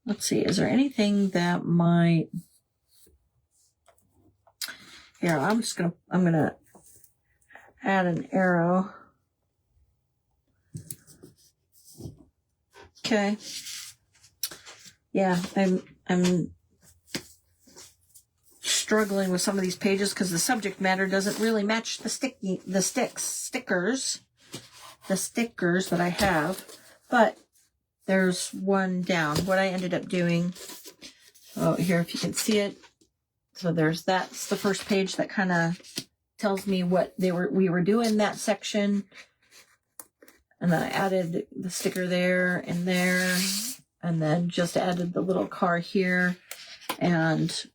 Let's see, is there anything that might... Here, I'm gonna add an arrow. Okay. Yeah, I'm struggling with some of these pages because the subject matter doesn't really match the stickers that I have. But there's one down. What I ended up doing, oh, here, if you can see it. So that's the first page that kind of tells me what we were doing that section. And then I added the sticker there and there, and then just added the little car here, and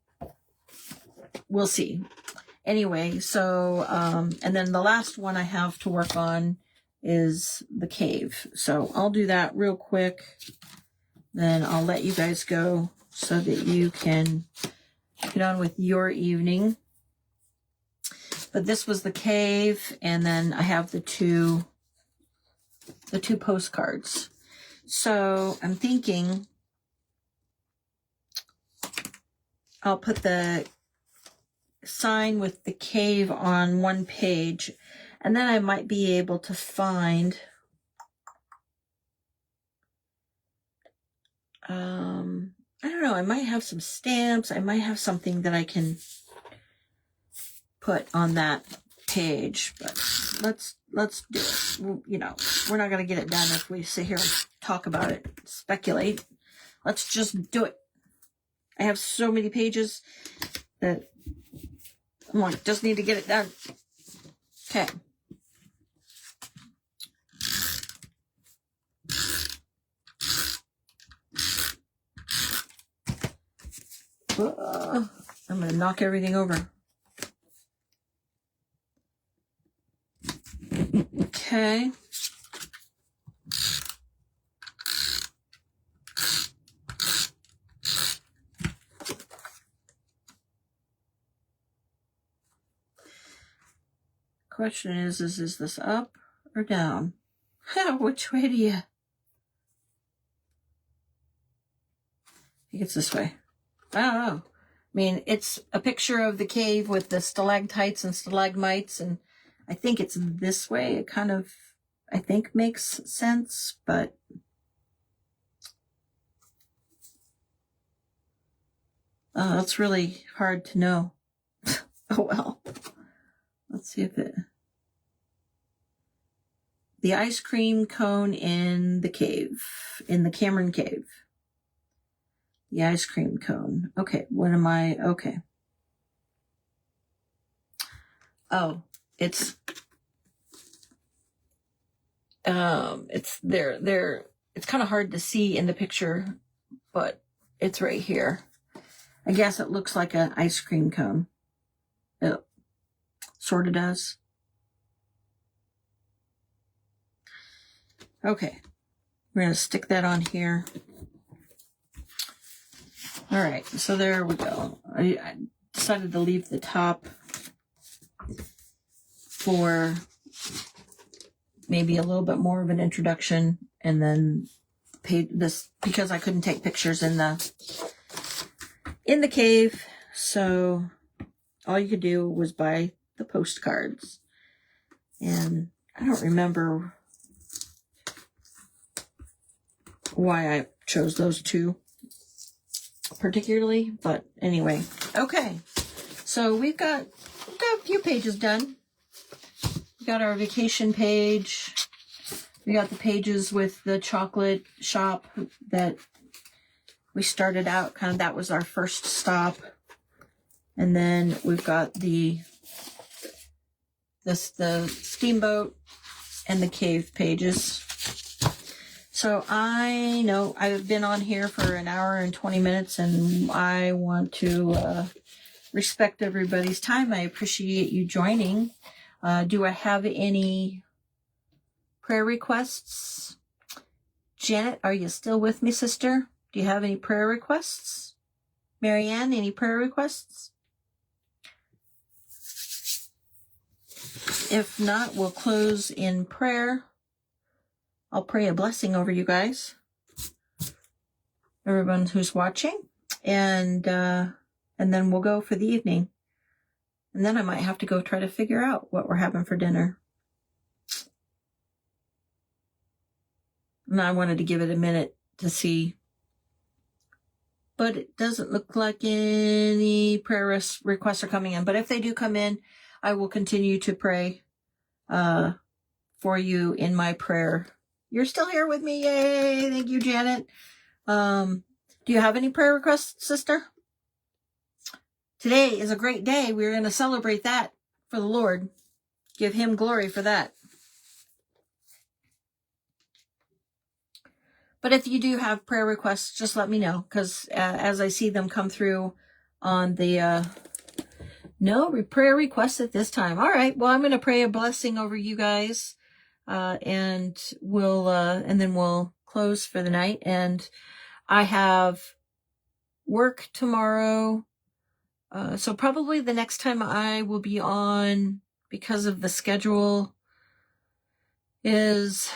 we'll see. Anyway, so, and then the last one I have to work on is the cave. So I'll do that real quick. Then I'll let you guys go so that you can get on with your evening. But this was the cave, and then I have the two postcards. So I'm thinking I'll put the sign with the cave on one page, and then I might be able to find I don't know, I might have some stamps. I might have something that I can put on that page, but let's do it. You know, we're not going to get it done if we sit here and talk about it, speculate. Let's just do it. I have so many pages that I'm like, just need to get it done. Okay. I'm going to knock everything over. Okay. Question is this up or down? Which way do you? I think it's this way. I don't know. I mean, it's a picture of the cave with the stalactites and stalagmites, and I think it's this way. It kind of, I think, makes sense, but that's really hard to know. Oh well. Let's see if it... The ice cream cone in the cave, in the Cameron Cave. The ice cream cone. Okay, what am I... Okay. Oh, it's there. It's kind of hard to see in the picture, but it's right here. I guess it looks like an ice cream cone. It sort of does. Okay, we're going to stick that on here. All right, so there we go. I decided to leave the top for maybe a little bit more of an introduction, and then this because I couldn't take pictures in the cave, so all you could do was buy the postcards. And I don't remember why I chose those two particularly, but anyway. Okay, so we've got a few pages done. We got our vacation page. We got the pages with the chocolate shop that we started out, kind of that was our first stop. And then we've got the steamboat and the cave pages. So I know I've been on here for an hour and 20 minutes, and I want to respect everybody's time. I appreciate you joining. Do I have any prayer requests? Janet, are you still with me, sister? Do you have any prayer requests? Marianne, any prayer requests? If not, we'll close in prayer. I'll pray a blessing over you guys, everyone who's watching, and then we'll go for the evening. And then I might have to go try to figure out what we're having for dinner. And I wanted to give it a minute to see. But it doesn't look like any prayer requests are coming in. But if they do come in, I will continue to pray for you in my prayer. You're still here with me. Yay. Thank you, Janet. Do you have any prayer requests, sister? Today is a great day. We're going to celebrate that for the Lord. Give him glory for that. But if you do have prayer requests, just let me know, because as I see them come through on the no prayer requests at this time. All right. Well, I'm going to pray a blessing over you guys, and then we'll close for the night. And I have work tomorrow, so probably the next time I will be on, because of the schedule, is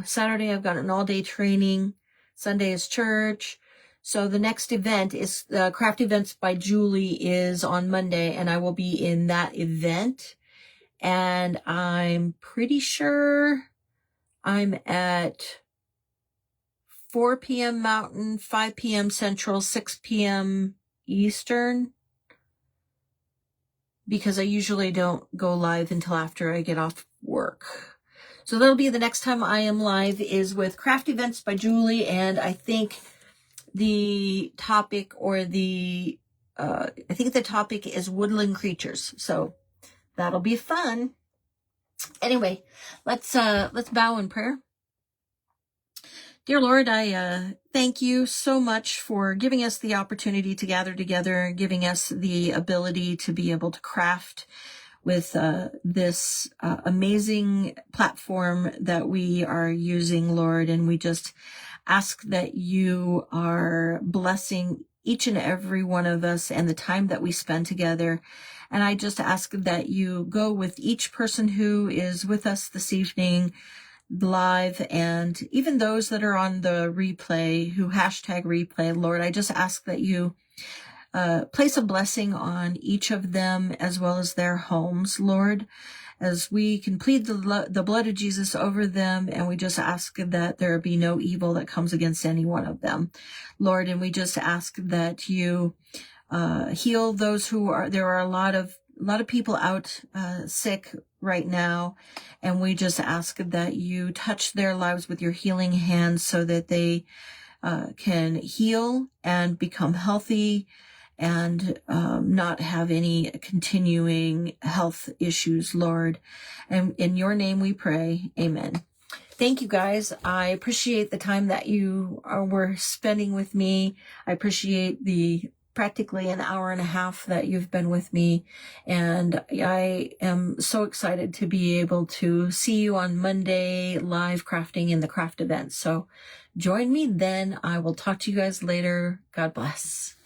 Saturday. I've got an all-day training. Sunday is church. So the next event is Craft Events by Julie is on Monday, and I will be in that event. And I'm pretty sure I'm at 4 p.m. Mountain, 5 p.m. Central, 6 p.m. Eastern, because I usually don't go live until after I get off work. So that'll be the next time I am live, is with Craft Events by Julie, and I think the topic is woodland creatures. So that'll be fun. Anyway, let's bow in prayer. Dear Lord, I thank you so much for giving us the opportunity to gather together, giving us the ability to be able to craft with this amazing platform that we are using, Lord. And we just ask that you are blessing each and every one of us and the time that we spend together. And I just ask that you go with each person who is with us this evening live, and even those that are on the replay, who hashtag replay, Lord. I just ask that you place a blessing on each of them as well as their homes, Lord, as we can plead the blood of Jesus over them. And we just ask that there be no evil that comes against any one of them, Lord. And we just ask that you heal those there are a lot of people out sick right now. And we just ask that you touch their lives with your healing hands so that they can heal and become healthy and not have any continuing health issues, Lord. And in your name we pray. Amen. Thank you, guys. I appreciate the time that you were spending with me. I appreciate the practically an hour and a half that you've been with me. And I am so excited to be able to see you on Monday live crafting in the craft event. So join me then. I will talk to you guys later. God bless.